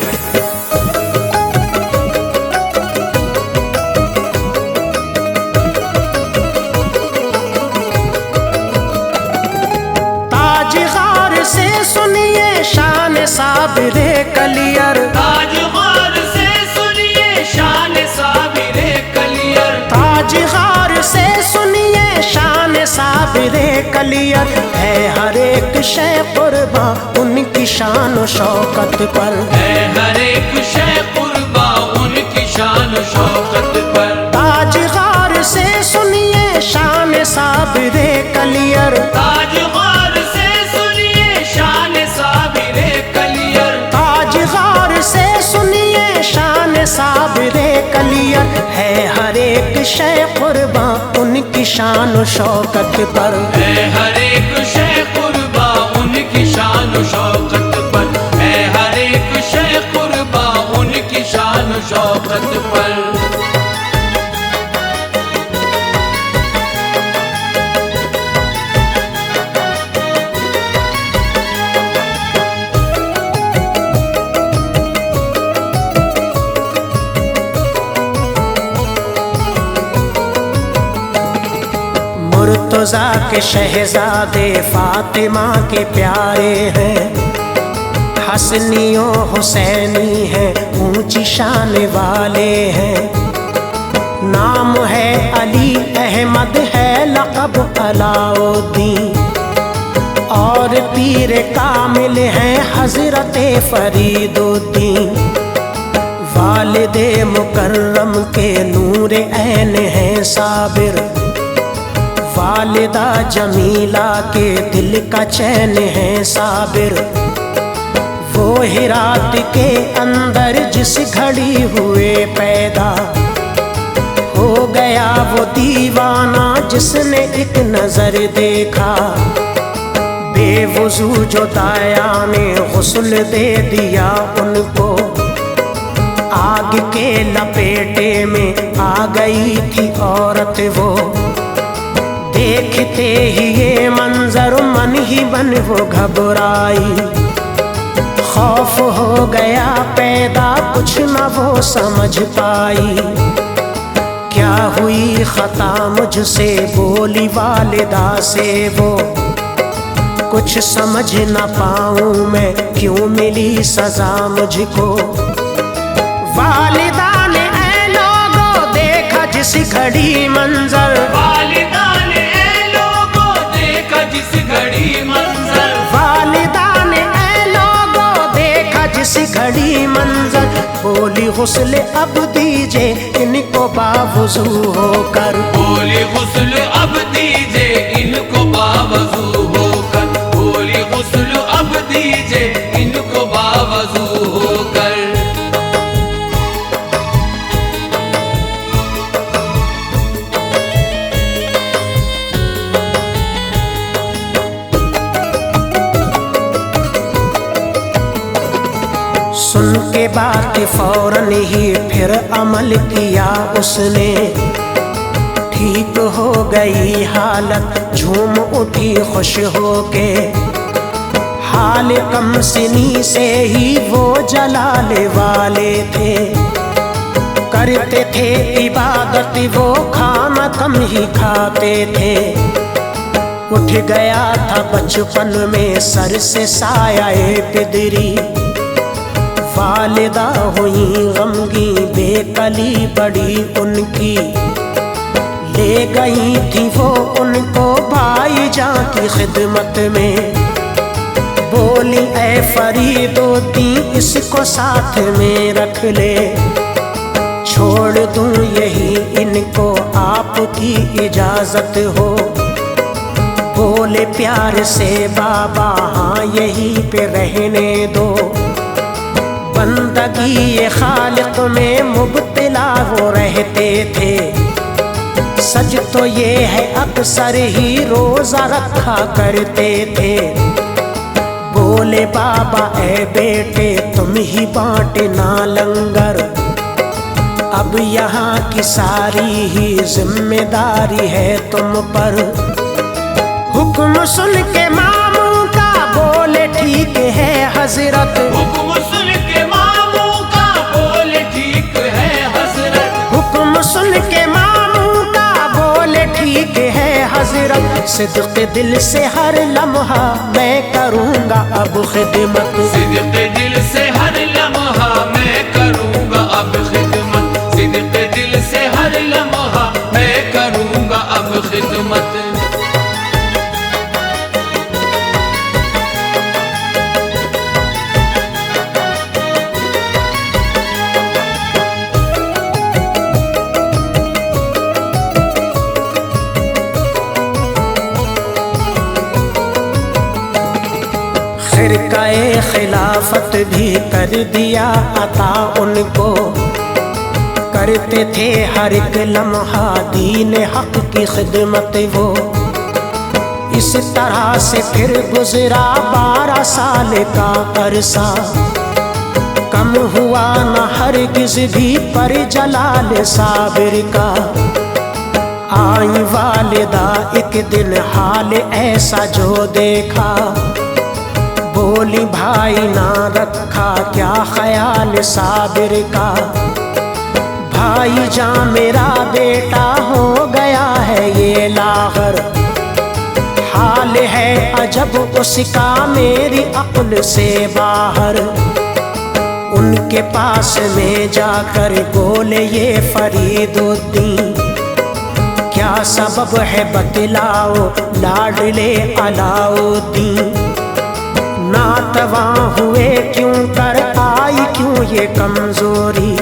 ताजगार से सुनिए शान साबिर कलियर। ताजगार से सुनिए शान साबिर कलियर। ताजगार से सुनिए शान साबिर कलियर। है हर एक शे कुर्बा उनकी शान शौकत पर। है हर एक शे कुर्बा उनकी शान शौकत पर। ताजगार से सुनिए शान साबिर कलियर। ताजगार से सुनिए शान साबिर कलियर। ताजगार से सुनिए शान साबिर कलियर। है हर एक शे कुर्बा उनकी शान शौकत पर। है हर एक शे कुर्बा उनकी शान शौकत पर। है हर एक शे कुर्बा उनकी शान शौकत पर। मुर्तज़ा के शहजादे फातिमा के प्यारे हैं। हसनियों हुसैनी हैं, ऊंची शान वाले हैं। नाम है अली अहमद है लक़ब अलाउद्दीन, और पीर कामिल हैं हज़रत फरीदुद्दीन। वालिदे मुकर्रम के नूर ऐन हैं साबिर, वालिदा जमीला के दिल का चैन है साबिर। वो हिरात के अंदर जिस घड़ी हुए पैदा, हो गया वो दीवाना जिसने एक नजर देखा। बेवुजू जो दाया ने गुस्ल दे दिया उनको, आग के लपेटे में आ गई थी औरत वो। देखते ही ये मंजर मन ही मन वो घबराई, खौफ हो गया पैदा कुछ न वो समझ पाई। क्या हुई खता मुझसे बोली वालिदा से वो, कुछ समझ न पाऊं मैं क्यों मिली सजा मुझको। वालिदा ने ऐ लोगों देखा जिस घड़ी मंजर, वालिदा ने ऐ लोगों देखा जिस घड़ी मंजर, वालिदा ने ऐ लोगों देखा जिस घड़ी मंजर। बोली गुस्ल अब दीजिए इनको बावजू होकर, बोली गुस्ल अब दीजिए इनको बावजू होकर, बोली गुस्ल अब दीजिए इनको बावजू होकर। सुन के बात फौरन ही फिर अमल किया उसने। ठीक हो गई हालत झूम उठी खुश होके, हाल कम सिनी से ही वो जलाले वाले थे। करते थे इबादत वो खाना कम ही खाते थे। उठ गया था बचपन में सर से साया पिदरी, वालिदा हुई गमगी बेकली बड़ी उनकी। ले गई थी वो उनको भाईजान की खिदमत में, बोली ऐ फरीदुद्दीन इसको साथ में रख ले। छोड़ दूं यही इनको आपकी इजाजत हो। बोले प्यार से बाबा हाँ यहीं पे रहने दो। बंदगी ये खालिक में मुब्तला वो रहते थे। सच तो ये है अक्सर ही रोजा रखा करते थे। बोले बाबा ऐ बेटे तुम ही बांटना लंगर, अब यहाँ की सारी ही जिम्मेदारी है तुम पर। हुक्म सुन के मामू का बोले ठीक है हजरत, हुक्म सुन के मामू का बोले ठीक है हजरत, हुक्म सुन के मामू का बोले ठीक है हजरत। सिद्क़ दिल से हर लम्हा मैं करूँगा अब खिदमत, सिद्क़ दिल से हर लम्हा मैं करूँगा अब खिदमत, सिद्क़ दिल से हर लम्हा मैं करूँगा अब खिदमत। फ़िरक़ाए खिलाफत भी कर दिया अता उनको। करते थे हर एक लम्हा दीन हक की खिदमत वो। इस तरह से फिर गुजरा 12 साल का अरसा। कम हुआ न हरगिज़ भी पर जलाल साबिर का। आई वालिदा एक दिन हाल ऐसा जो देखा। बोली भाई ना रखा क्या ख्याल साबिर का। भाई जान मेरा बेटा हो गया है ये लागर। हाल है अजब उसका मेरी अक्ल से बाहर। उनके पास में जाकर बोले ये फरीदुद्दीन, क्या सबब है बतलाओ लाडले अलाउद्दीन। नातवा हुए क्यों कर आई क्यों ये कमजोरी,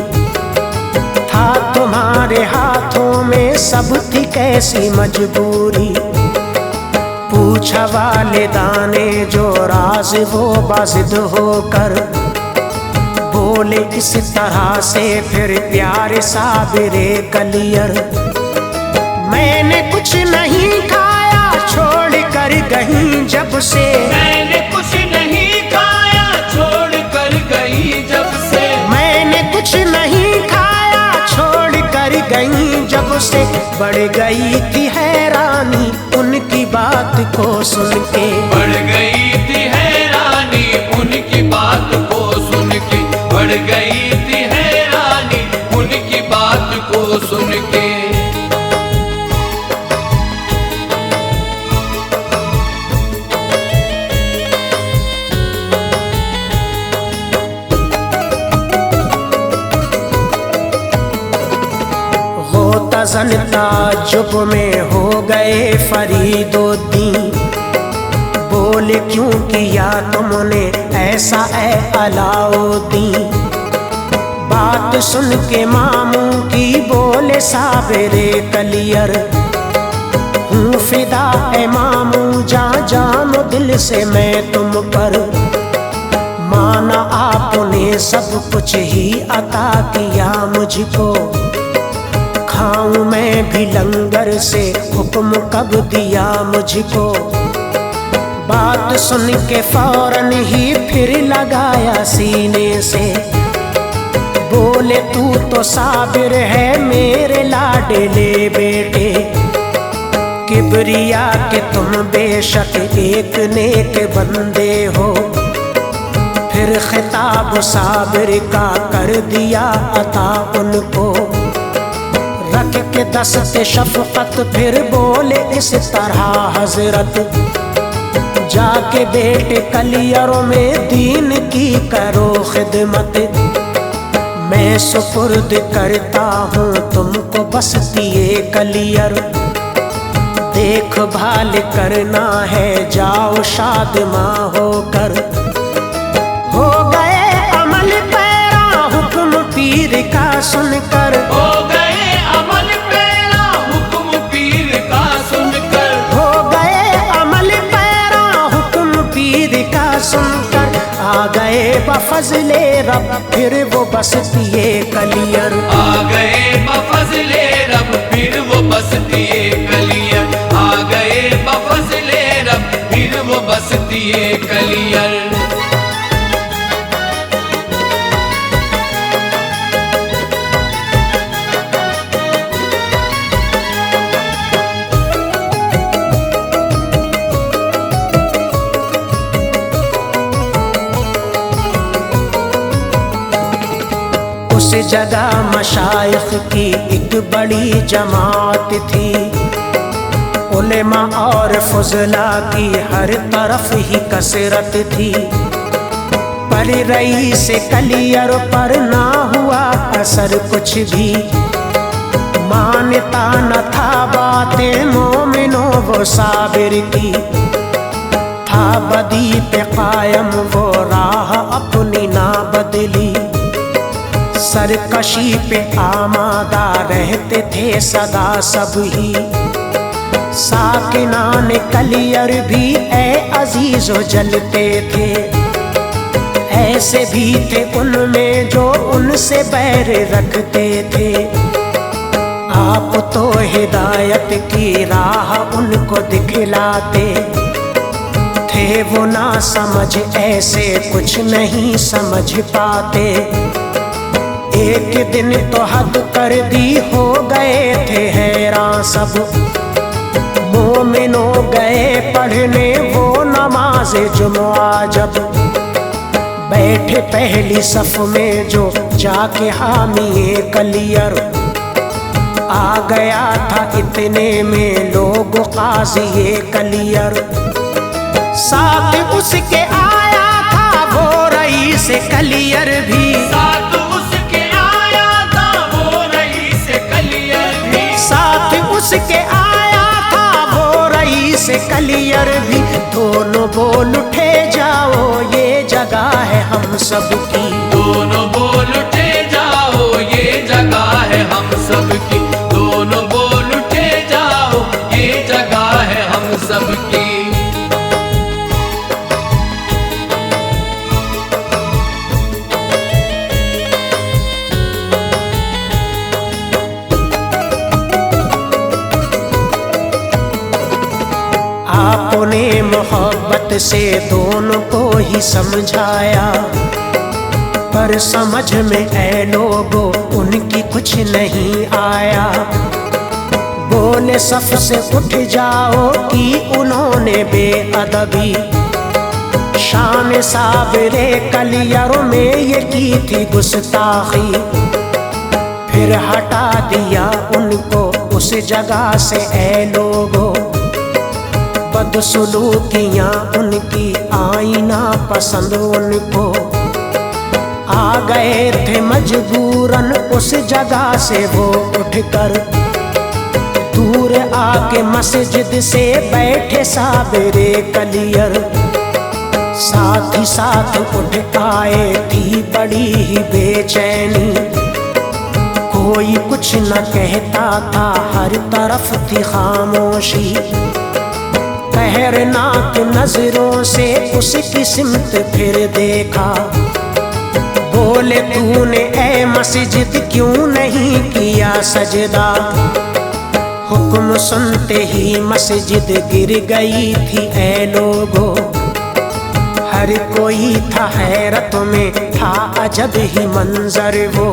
था तुम्हारे हाथों में सब थी कैसी मजबूरी। पूछा वालिदा ने जो राज वो बाजिद होकर, बोले इस तरह से फिर प्यारे साबिरे कलियर। मैंने कुछ नहीं खाया छोड़ कर गई जब से, मैंने कुछ नहीं खाया छोड़ कर गई जब से, मैंने कुछ नहीं खाया छोड़ कर गई जब से। बढ़ गई थी हैरानी उनकी बात को सुन के, बढ़ गई थी हैरानी उनकी बात को सुन के, बढ़ गई थी हैरानी उनकी बात को सुन के। तज़न ताज्जुब में हो गए फरीदुद्दीन, बोले क्यों किया तुमने ऐसा ऐ अलाउद्दीन। बात सुन के मामू की बोले साबिरे कलियर, हूँ फिदा है मामू जा जानो दिल से मैं तुम पर। माना आपने सब कुछ ही अता किया मुझको, खाऊं मैं भी लंगर से हुक्म कब दिया मुझको। बात सुन के फौरन ही फिर लगाया सीने से, बोले तू तो साबिर है मेरे लाडले बेटे। किबरिया के तुम बेशक एक नेक बंदे हो, फिर खिताब साबिर का कर दिया अता उनको। रख के दस्ते शफकत फिर बोले इस तरह हजरत, जाके बेटे कलियरों में दीन की करो खिदमत। मैं सुपुर्द करता हूँ तुमको बस्तिए कलियर, देखभाल करना है जाओ शादमा होकर। हो गए अमल पैरा हुक्म पीर का सुनकर, हो गए अमल पैरा हुक्म पीर का सुनकर, हो गए अमल पैरा हुक्म पीर का सुनकर। आ गए बफज़ले रब फिर वो बस्तिए कलियर, आ गए बफज़ले रब फिर वो बस्तिए कलियर, आ गए बफज़ले रब फिर वो बस्तिए कलियर। उस जगह मशाइख की एक बड़ी जमात थी, उलेमा और फुजला की हर तरफ ही कसरत थी। पर रईस कलियर पर ना हुआ असर कुछ भी, मानता न था बातें मोमिनों वो साबिर की। था बदी पे कायम वो राह अपनी ना बदली, सरकशी पे आमादा रहते थे सदा सब ही। साकिनान कलियर भी ए अजीजो जलते थे, ऐसे भी थे उनमें जो उनसे बैर रखते थे। आप तो हिदायत की राह उनको दिखलाते थे, वो ना समझ ऐसे कुछ नहीं समझ पाते। एक दिन तो हद कर दी हो गए थे हैरान सब, मोमिनो गए पढ़ने वो नमाज जुमा जब। बैठे पहली सफ में जो जाके हामिए कलियर, आ गया था इतने में लोग काज़ी कलियर, साथ उसके आया था वो रईस कलियर भी, साथ उसके आया था वो रईस कलियर भी, साथ उसके आया था वो रईस कलियर भी। दोनों बोल उठे जाओ ये जगह है हम सबकी, दोनों बोल उठे जाओ ये जगह है हम सबकी, दोनों बोल उठे जाओ ये जगह है हम सबकी। आपने मोहब्बत से दोनों को ही समझाया, पर समझ में ऐ लोगों उनकी कुछ नहीं आया। बोले सफ से उठ जाओ कि उन्होंने बेअदबी, शान साबिरे कलियर में ये की थी गुस्ताखी। फिर हटा दिया उनको उस जगह से ऐ लोगों, बदसलूकियाँ उनकी आईना पसंद उनको। आ गए थे मजबूरन उस जगह से वो उठकर, दूर आके मस्जिद से बैठे साबिरे कलियर। साथ ही साथ उठ आए थी बड़ी ही बेचैनी, कोई कुछ न कहता था हर तरफ थी खामोशी। कहरनाक नजरों से उसकी सिमत फिर देखा, बोले तूने ऐ मस्जिद क्यों नहीं किया सजदा। हुक्म सुनते ही मस्जिद गिर गई थी ऐ लोगों, हर कोई था हैरत में, था अजब ही मंजर वो।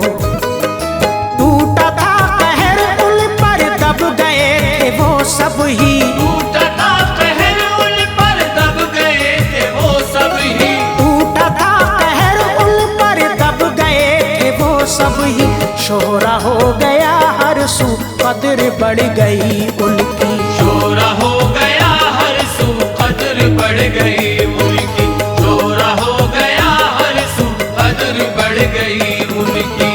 टूटा था कहर उन पर दब गए थे वो सब ही, टूटा था कहर उन पर दब गए थे वो सब ही, टूटा था कहर उन पर दब गए थे वो सब ही। शोहरा हो गया हर सू, कदर बढ़ गई उनकी, शोरा हो गया हर सू, कदर बढ़ गई उनकी, शोरा हो गया हर सू, कदर बढ़ गई उनकी।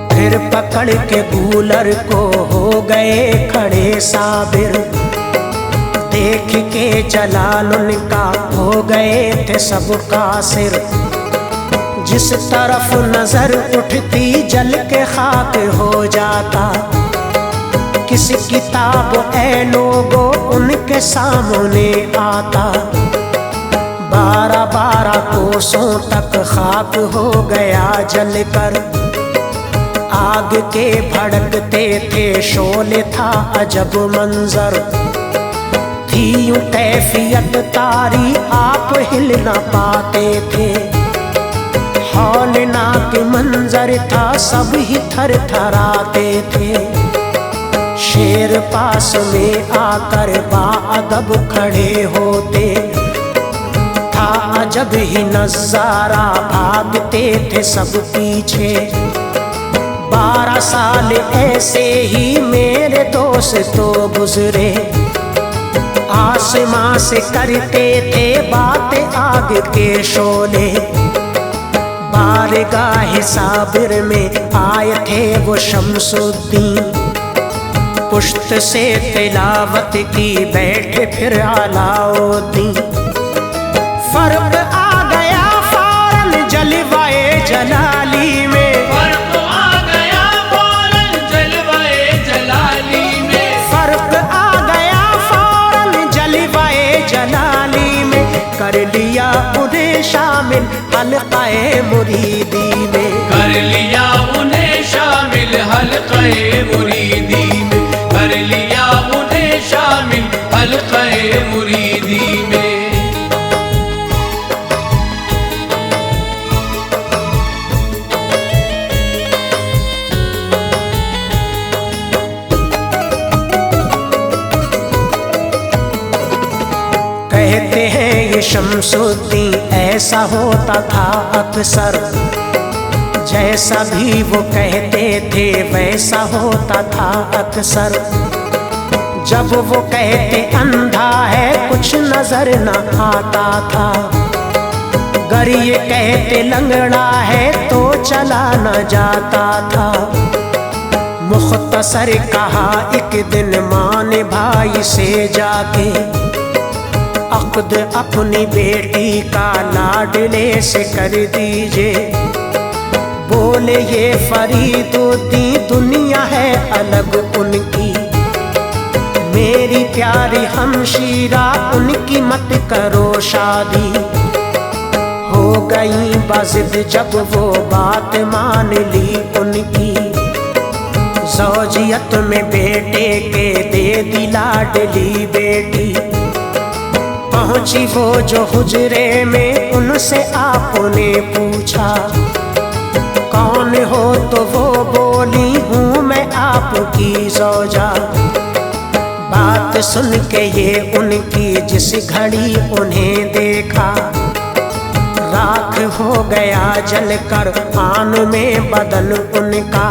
फिर पकड़ के गूलर को हो गए खड़े साबिर, देख के जलाल उनका हो गए थे सबका सिर। जिस तरफ नजर उठती जल के खाक हो जाता, किस किताब ऐ लोगों उनके सामने आता। 12-12 कोसों तक खाक हो गया जल कर, आग के भड़कते थे शोले था अजब मंजर। थी यूं कैफियत तारी आप हिल न पाते थे, हौलनाक मंजर था सब ही थर थराते थे। शेर पास में आकर बाअदब खड़े होते, था अजब ही नजारा भागते थे सब पीछे। 12 साल ऐसे ही मेरे दोस्त तो गुजरे, आसमां से करते थे बातें आग के शोले। बारगाह साबिर में आए थे वो शमसुद्दीन, पुश्त से तिलावत की बैठे फिर अलाउद्दीन। फर्क आ गया फौरन जलवाए जलाली में, फर्क आ गया फौरन जलवाए जलाली में, फर्क आ गया फौरन जलवाए जलाली में। कर लिया उन्हें शामिल हल्क़ाए मुरीदी में, कर लिया उन्हें शामिल हल्क़ाए मुरीदी में, कर लिया उन्हें शामिल हल्क़ाए मुरीदी में। बोले शमसुद्दीन ऐसा होता था अक्सर, जैसा भी वो कहते थे वैसा होता था अक्सर। जब वो कहते अंधा है कुछ नजर न आता था, अगर ये कहते लंगड़ा है तो चला न जाता था। मुख्तसर कहा एक दिन माँ ने भाई से जाके, अक़्द अपनी बेटी का लाडले से कर दीजिए। बोले ये फरीदुद्दीन दुनिया है अलग उनकी, मेरी प्यारी हमशीरा उनकी मत करो शादी। हो गई बज़िद जब वो बात मान ली उनकी, ज़ौजियत में बेटे के दे दी लाडली बेटी। पहुंची वो जो हुजरे में उनसे आपने पूछा, कौन हो तो वो बोली हूँ मैं आपकी ज़ौजा। बात सुन के ये उनकी जिस घड़ी उन्हें देखा, राख हो गया जलकर आन में बदन उनका।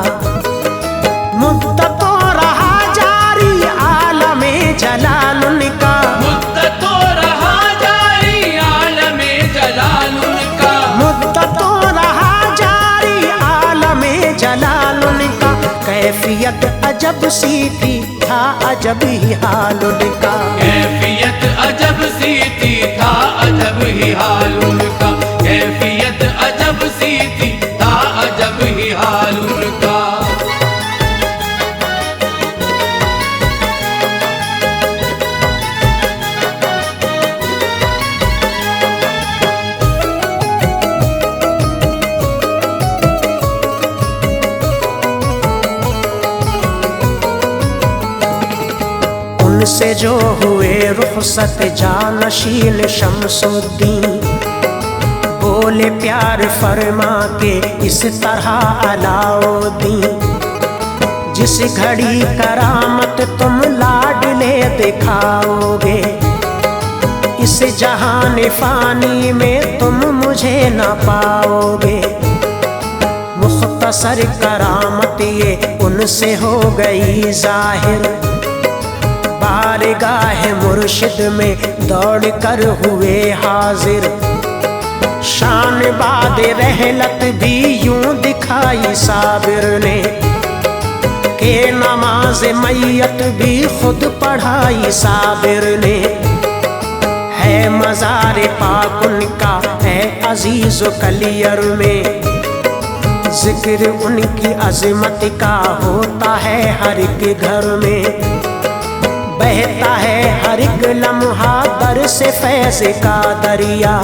मुद्दतों रहा जारी आलमे जलाल उनका, मुद्दतों रहा जारी आलमे जलाल उनका, मुद्दतों रहा जारी आलमे जलाल उनका। कैफियत अजब सी थी था अजब ही हाल उनका, कैफियत अजब सी थी था अजब ही हाल उनका, कैफियत अजब सी थी था अजब ही हाल उनका। उनसे जो हुए रुखसत जानशीन शमसुद्दीन, बोले प्यार फरमा के इस तरह अलाउद्दीन। जिस घड़ी करामत तुम लाडले दिखाओगे, इस जहान फानी में तुम मुझे न पाओगे। मुख्तसर करामत ये उनसे हो गई जाहिर, बारगाह मुर्शिद में दौड़ कर हुए हाजिर। शान बाद रहलत भी यूं दिखाई साबिर ने, के नमाज मैयत भी खुद पढ़ाई साबिर ने। है मज़ार पाक उनका है अजीज कलियर में, जिक्र उनकी अजमत का होता है हर एक घर में। बहता है हर एक लम्हा दर से फैज़ का दरिया,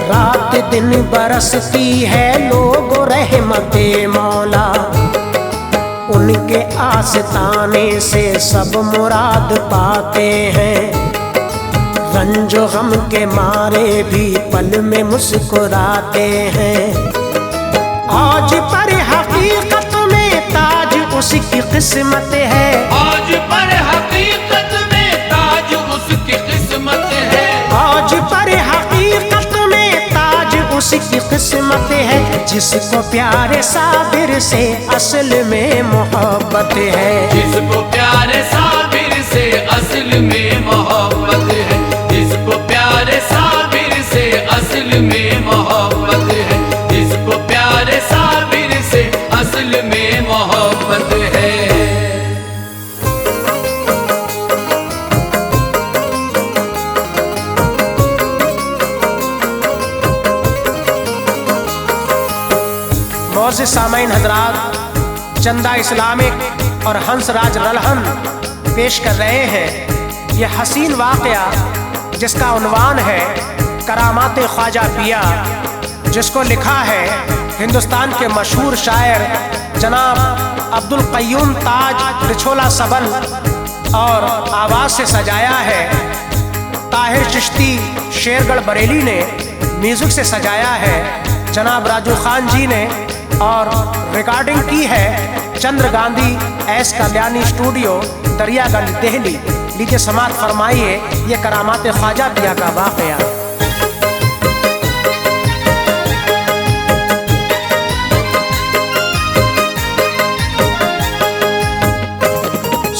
रात दिन बरसती है लोगो रहमते मौला। उनके आस्ताने से सब मुराद पाते हैं, रंजो गम के मारे भी पल में मुस्कुराते हैं। आज पर हकीकत में ताज उसकी किस्मत है, आज पर हकीकत में ताज उसकी किस्मत है, आज पर हकीकत में ताज उसकी किस्मत है। जिसको प्यारे साबिर से असल में मोहब्बत है, जिसको प्यारे साबिर से असल में मोहब्बत है, जिसको प्यारे साबिर से असल में मोहब्बत है, जिसको प्यारे साबिर से असल में मोहब्बत है। मौज़ सामाइन हजरात, चंदा इस्लामिक और हंसराज रलहन पेश कर रहे हैं यह हसीन वाक़या, जिसका उन्वान है करामात ख्वाजा पिया, जिसको लिखा है हिंदुस्तान के मशहूर शायर जनाब अब्दुल क़य्यूम ताज रिछोला सबल, और आवाज़ से सजाया है ताहिर चिश्ती शेरगढ़ बरेली ने। म्यूज़िक से सजाया है जनाब राजू खान जी ने, और रिकॉर्डिंग की है चंद्र गांधी एस कल्याणी स्टूडियो दरियागंज दिल्ली। लीजिए समात फरमाइए ये करामात ख्वाजा पिया का वाक़या।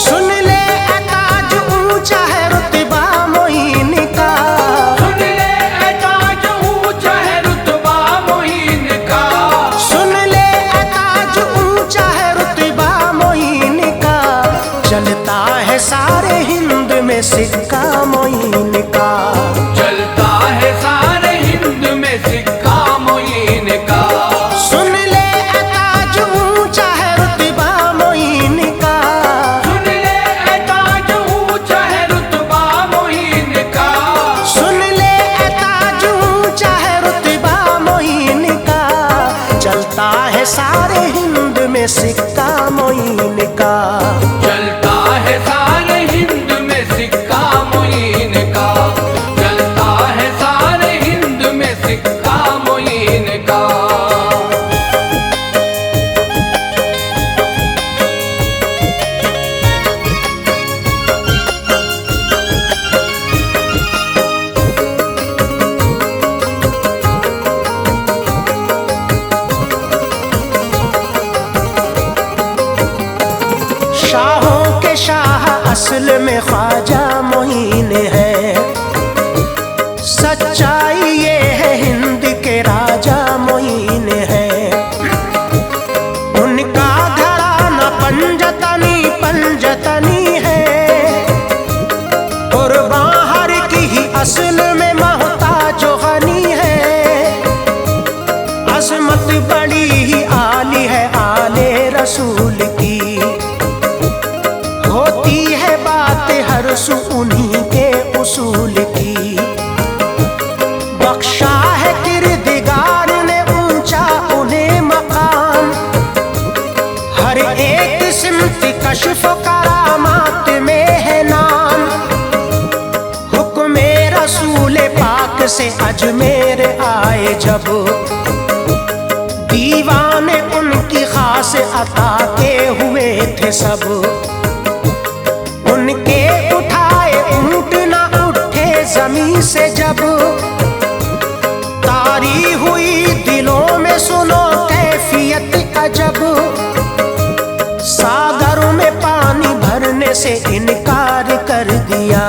सुन ले ताज ऊंचा है रुतबा मोइन का, सुन ले ताज ऊंचा है रुतबा मोइन का, सुन ले ताज ऊंचा है रुतबा मोइन का, चलता है सारे हिंद में सिक्का मोइन का, चलता है सारे हिंद में सिक्का मोइन का। सुन ले ताज ऊंचा है रुतबा मोइन का, सुन ले ताज ऊंचा है रुतबा मोइन का, सुन ले ताज ऊंचा है रुतबा मोइन का, चलता है सारे हिंद में सिक्का मोइन का, चलता है सारे हिंद में सिक्का मोइन का, चलता है सारे हिंद में सिक्का मोइन का। शाहों के शाह असल में ख्वाजा मोइन है, सच्चाई ये है हिंद के राजा मोइन है, उनका घराना पंजतनी पंजतनी है, कुर्बान हर की ही असल में मोहताज गनी है, अजमत बड़ी ही आली है आले रसूल की, होती है बात हर सू उन्हीं के उसूल की, बख्शा है किरदिगार ने ऊंचा उन्हें मकाम, हर एक सिमत कश्फ करामात में है नाम, हुक्म रसूल पाक से अजमेर आए जब, दीवाने उनकी खास अता के हुए थे सब, उनके उठाए ऊंट ना उठे जमीन से जब, तारी हुई दिलों में सुनो कैफियत अजब, सागर में पानी भरने से इनकार कर दिया,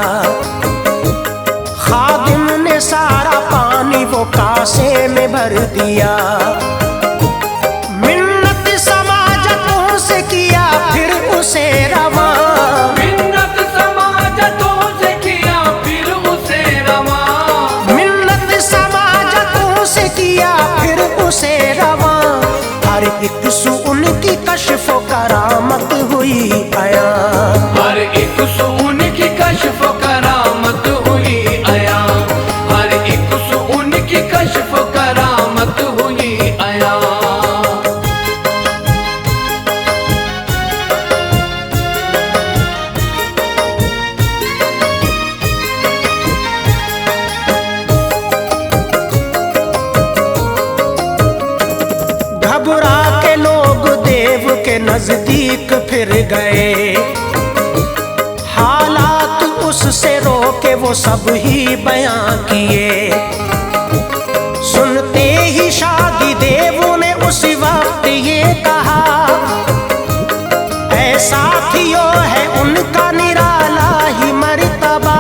खादिम ने सारा पानी वो कासे में भर दिया, मिन्नत समाजतों से किया फिर उसे रवा, मिन्नत समाजतों से किया फिर उसे रवा, मिन्नत समाजतों से किया फिर उसे रवा, हर एक सू उनकी कश्फ करामत हुई आया, हर एक सुन की कश्फ करामत हुई आया, हर एक सुन की कश्फ करामत हुई आया। घबरा के लोग देव के नजदीक फिर गए, हालात उससे रोके वो सब ही बयां किए, सुनते ही शादी देवों ने उसी वक्त ये कहा, ऐसा साथियों है उनका निराला ही मर्तबा,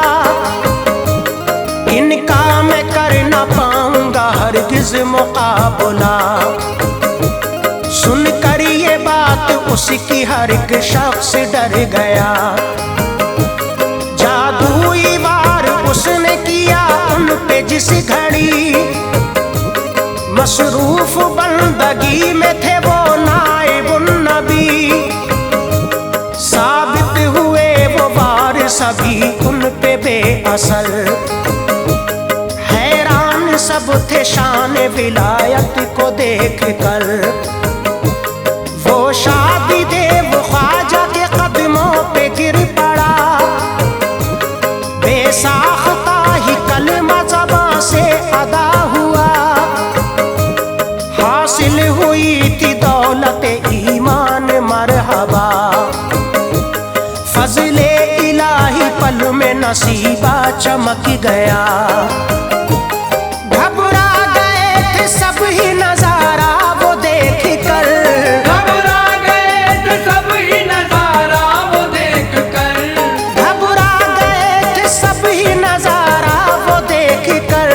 इनका मैं कर ना पाऊंगा हरगिज मुकाबला। सुनकर ये बात उसकी हर एक शख्स डर गया, जादुई वार उसने किया उन पे जिस घड़ी, मसरूफ बंदगी में थे वो नाइबुन नबी, साबित हुए वो वार सभी उन पे बेअसर, हैरान सब थे शान विलायत को देख कर। वो शादी देव ख्वाजा के कदमों पे गिर पड़ा, बेसाख्ता ही कलमा ज़बां से अदा हुआ, हासिल हुई थी दौलत ईमान मरहबा, फज़ले इलाही पल पल में नसीबा चमक गया। घबरा गए थे सब ही नजारा वो देख कर, घबरा गए थे सब ही नजारा वो देख कर, घबरा गए थे सब ही नजारा वो देख कर।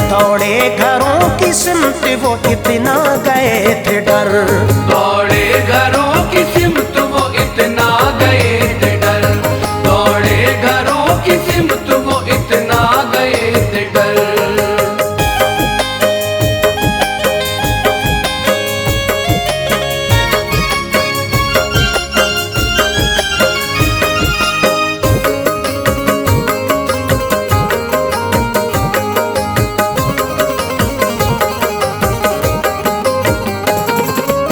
दौड़े घरों की सिमत वो इतना गए थे डर, दौड़े घरों की सिमत वो इतना गए थे डर, दौड़े घरों की सिमत वो इतना गए थे डर।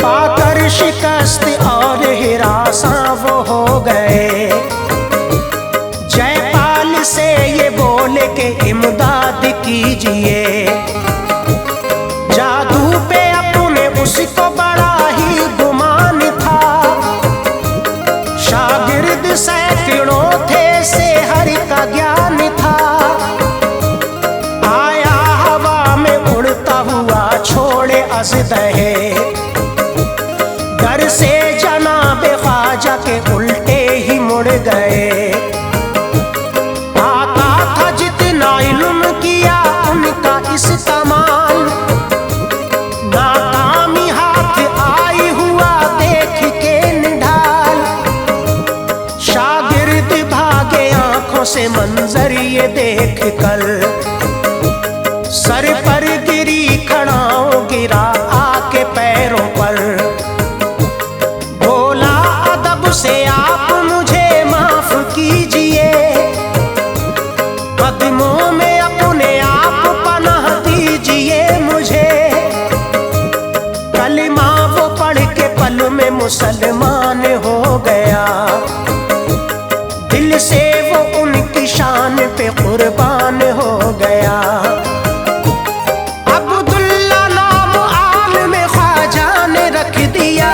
पाकर शिकस्त और हिरासा वो हो गए। जयपाल से ये बोले के इमदाद कीजिए। जादू पे अपने उसको बड़ा ही गुमान था। शागिर्द सैकड़ों थे से हर का ज्ञान था। आया हवा में उड़ता हुआ छोड़े असदहे, डर से जनाबे ख्वाजा के उल्टे ही मुड़ गए। आता था जितना इल्म किया उनका इस्तेमाल, नाकामी हाथ आई हुआ देख के निढाल। शागिर्द भागे आंखों से मंजर ये देख कर, सर पर गिरी खड़ाओं गिरा आके पैरों पर। से आप मुझे माफ कीजिए, कदमों में अपने आप पनाह दीजिए मुझे। कलिमा वो पढ़ के पल में मुसलमान हो गया। दिल से वो उनकी शान पे कुर्बान हो गया। अब्दुल्ला नाम आल में ख्वाजा ने रख दिया।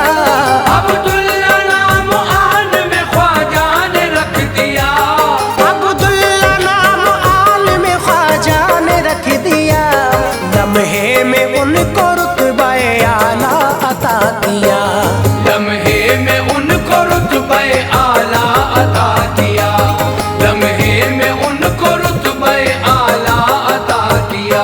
लम्हे में उनको रुतबे आला अता किया, लम्हे में उनको रुतबे आला अता किया, लम्हे में उनको रुतबे आला अता किया।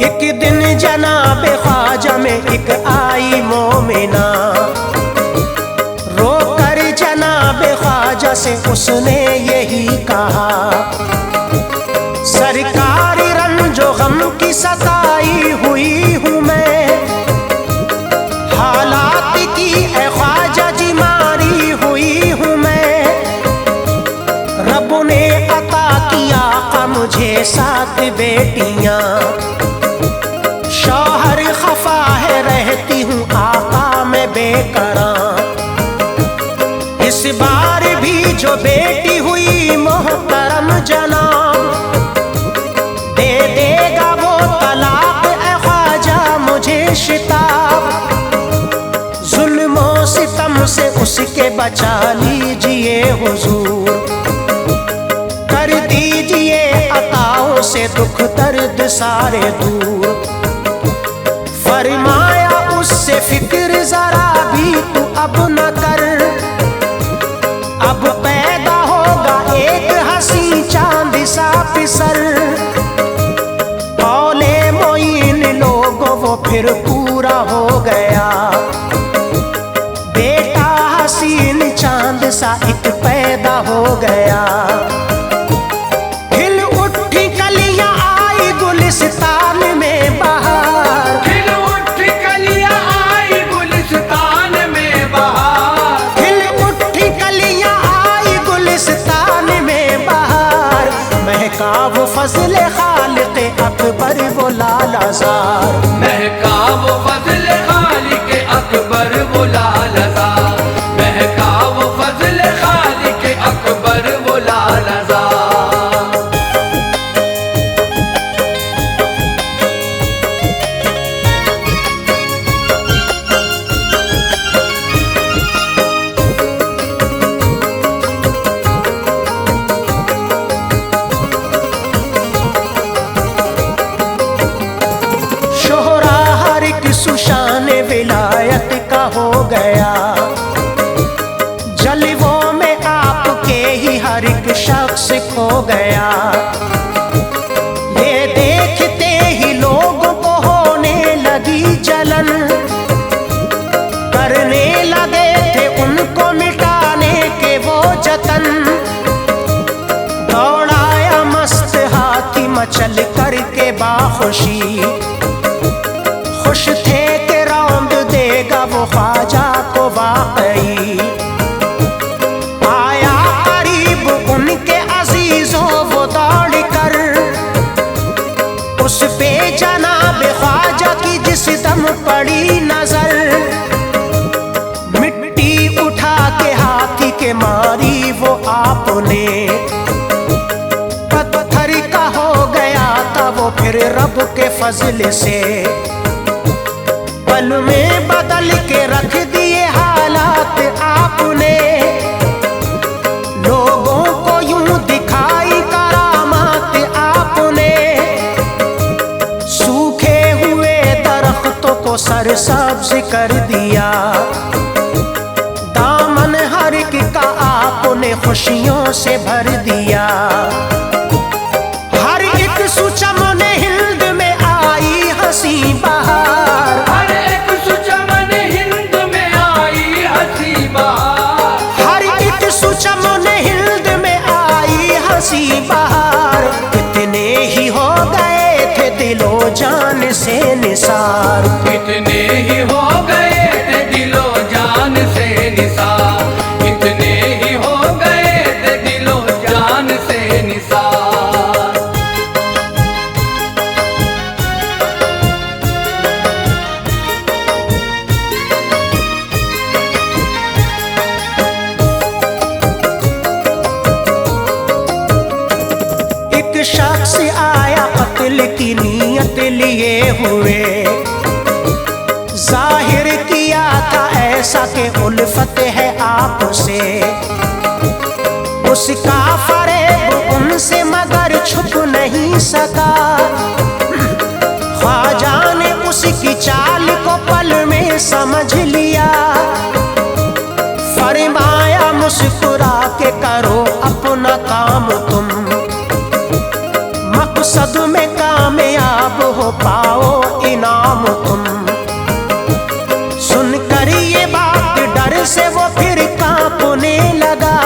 एक दिन जनाबे ख्वाजा में एक आई मोमिना। रोकर जनाबे ख्वाजा से उसने यही कहा, सरकारी रंजो गम की सताई हुई हूँ मैं। हालात की ए ख्वाजा जी मारी हुई हूँ मैं। रब ने अता किया मुझे 7 बेटियां। शौहर खफा है रहती हूँ आका में बेकरार। इस बार भी जो बेटी हुई मोहतरम जनाब, दे देगा वो तलाक ए ख्वाजा मुझे शिताब। जुल्मों सितम से उसके बचा लीजिए हुजूर, कर दीजिए अताओं से दुख दर्द सारे दूर। फरमाया उससे फिक्र जरा भी तू अब न कर, अब पैदा होगा एक हसी चांद सा पिसर। औले मोइन लोगों वो फिर पूरा हो गया। बेटा हसीन चांद सा एक पैदा हो गया। खिल उठी कलियां आई गुलिस्तान में बहार, खिल उठी कलियां आई गुलिस्तान में बहार, खिल उठी कलियां आई गुलिस्तान में बहार। महका वो फजल खालिक अकबर वो लालाज़ार, महका वो फजल खालिक अकबर वो लालाज़ार, महका वो फजल खालिक अकबर वो लालाज़ार। से खो गया। ये देखते ही लोगों को होने लगी जलन, करने लगे थे उनको मिटाने के वो जतन। दौड़ाया मस्त हाथी मचल करके बाखुशी, खुश थे कि रौंद देगा वो ख्वाजा को वाकई। आया करीब उनके अजीजों वो दौड़ कर, उस पे जनाब ख्वाजा की जिस दम पड़ी नजर। मिट्टी उठा के हाथी के मारी वो आपने, पत्थर का हो गया था वो फिर रब के फजल से। पल में बदल के रख दिए हालात आपने, लोगों को यूं दिखाई करामात आपने। सूखे हुए दरख्तों को सरसब्ज कर दिया, दामन हर एक का आपने खुशियों से भर दिया। हर एक सुचमन हिंद में आई हंसी बहार, हर एक सुचमन हिंद में आई हंसी बहार, हर एक सुचमन हिंद में आई हंसी बहार। कितने ही हो गए थे दिलो जान से निसार, कितने ही हो गए थे दिलो जान से निसार, कितने ही हो गए थे दिलो जान से निसार। एक शख्स आया कत्ल की नीयत लिए हुए, जाहिर किया था ऐसा कि उल्फत है आपसे। उसका फरेब उनसे मगर छुप नहीं सका, ख्वाजा ने उसकी चाल को पल में समझ लिया। फरमाया मुस्कुरा के करो अपना काम तुम, मकसद में कामयाब हो पाओ इनाम तुम। सुनकर ये बात डर से वो फिर कांपने लगा,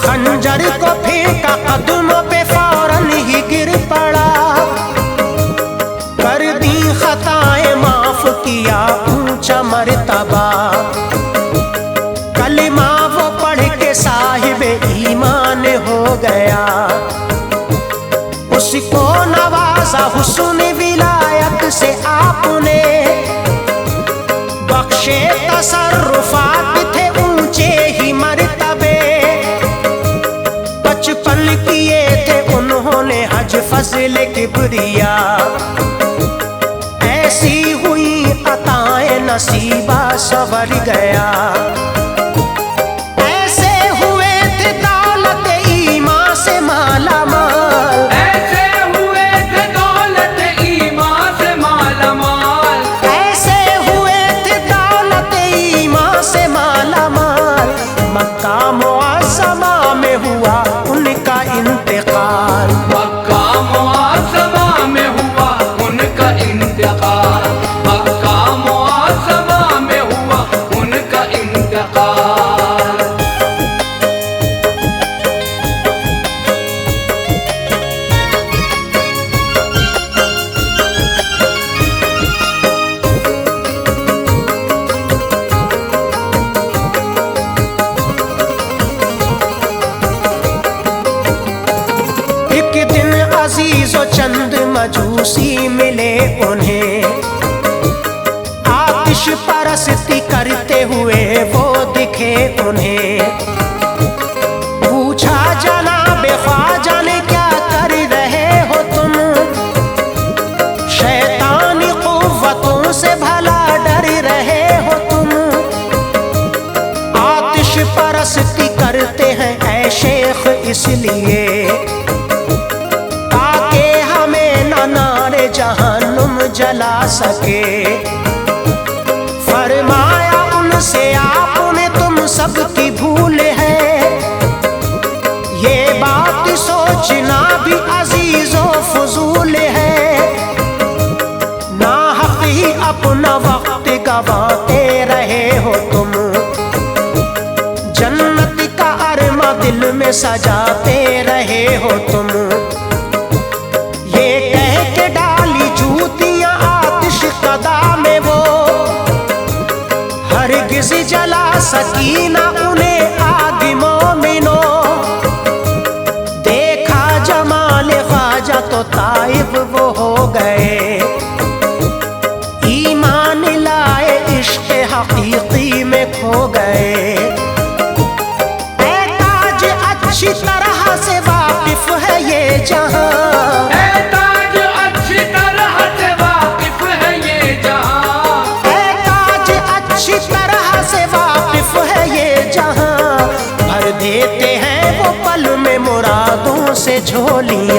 खंजर को फेंका कदमों पे फौरन ही गिर पड़ा। कर दी खताएं माफ किया ऊंचा मर्तबा, कलिमा वो पढ़ के साहिब ईमान हो गया। उसको नवाजा हुस्न विलायत से आपने, बख्शे तसर्रुफात थे ऊंचे ही मर्तबे। 55 किए थे उन्होंने हज फज़ल किबरिया, ऐसी हुई अताए नसीबा सवर गया। ऐसे हुए थे दौलत ईमान से माला माल, ऐसे हुए थे दौलत ईमान से माला माल, ऐसे हुए थे दौलत ईमान से माला माल। मक्का मुअज़्ज़मा में हुआ उनका इंतकाल, मक्का मुअज़्ज़मा में हुआ उनका इंतकाल, मक्का मुअज़्ज़मा में हुआ उनका इंतकाल। एक दिन अजीजो चंद मजूसी मिले उन्हें, आतिश परस्ती करते हुए वो दिखे उन्हें। पूछा जनाब ख्वाजा ने क्या कर रहे हो तुम, शैतानी कुव्वतों से भला डर रहे हो तुम। आतिश परस्ती करते हैं ऐ शेख इसलिए, ताकि हमें न नारे जहन्नुम जला सके। फरमाया उनसे आपने तुम सबकी भूल है, सोचना भी अजीजों फजूल है, ना हक ही अपना वक्त गवाते रहे हो तुम। जन्नत का अरमा दिल में सजाते रहे हो तुम। ये कह के डाली जूतियां आतिश कदा में वो, हरगिज़ जला सकी ना उन्हें आग मोमिनो। देखा जमाल ख्वाजा तो ताइब वो हो गए, ईमान लाए इश्क हकीकी में खो गए। ऐ ताज अच्छी तरह से वाकिफ है ये जहां, देते हैं वो पल में मुरादों से झोली।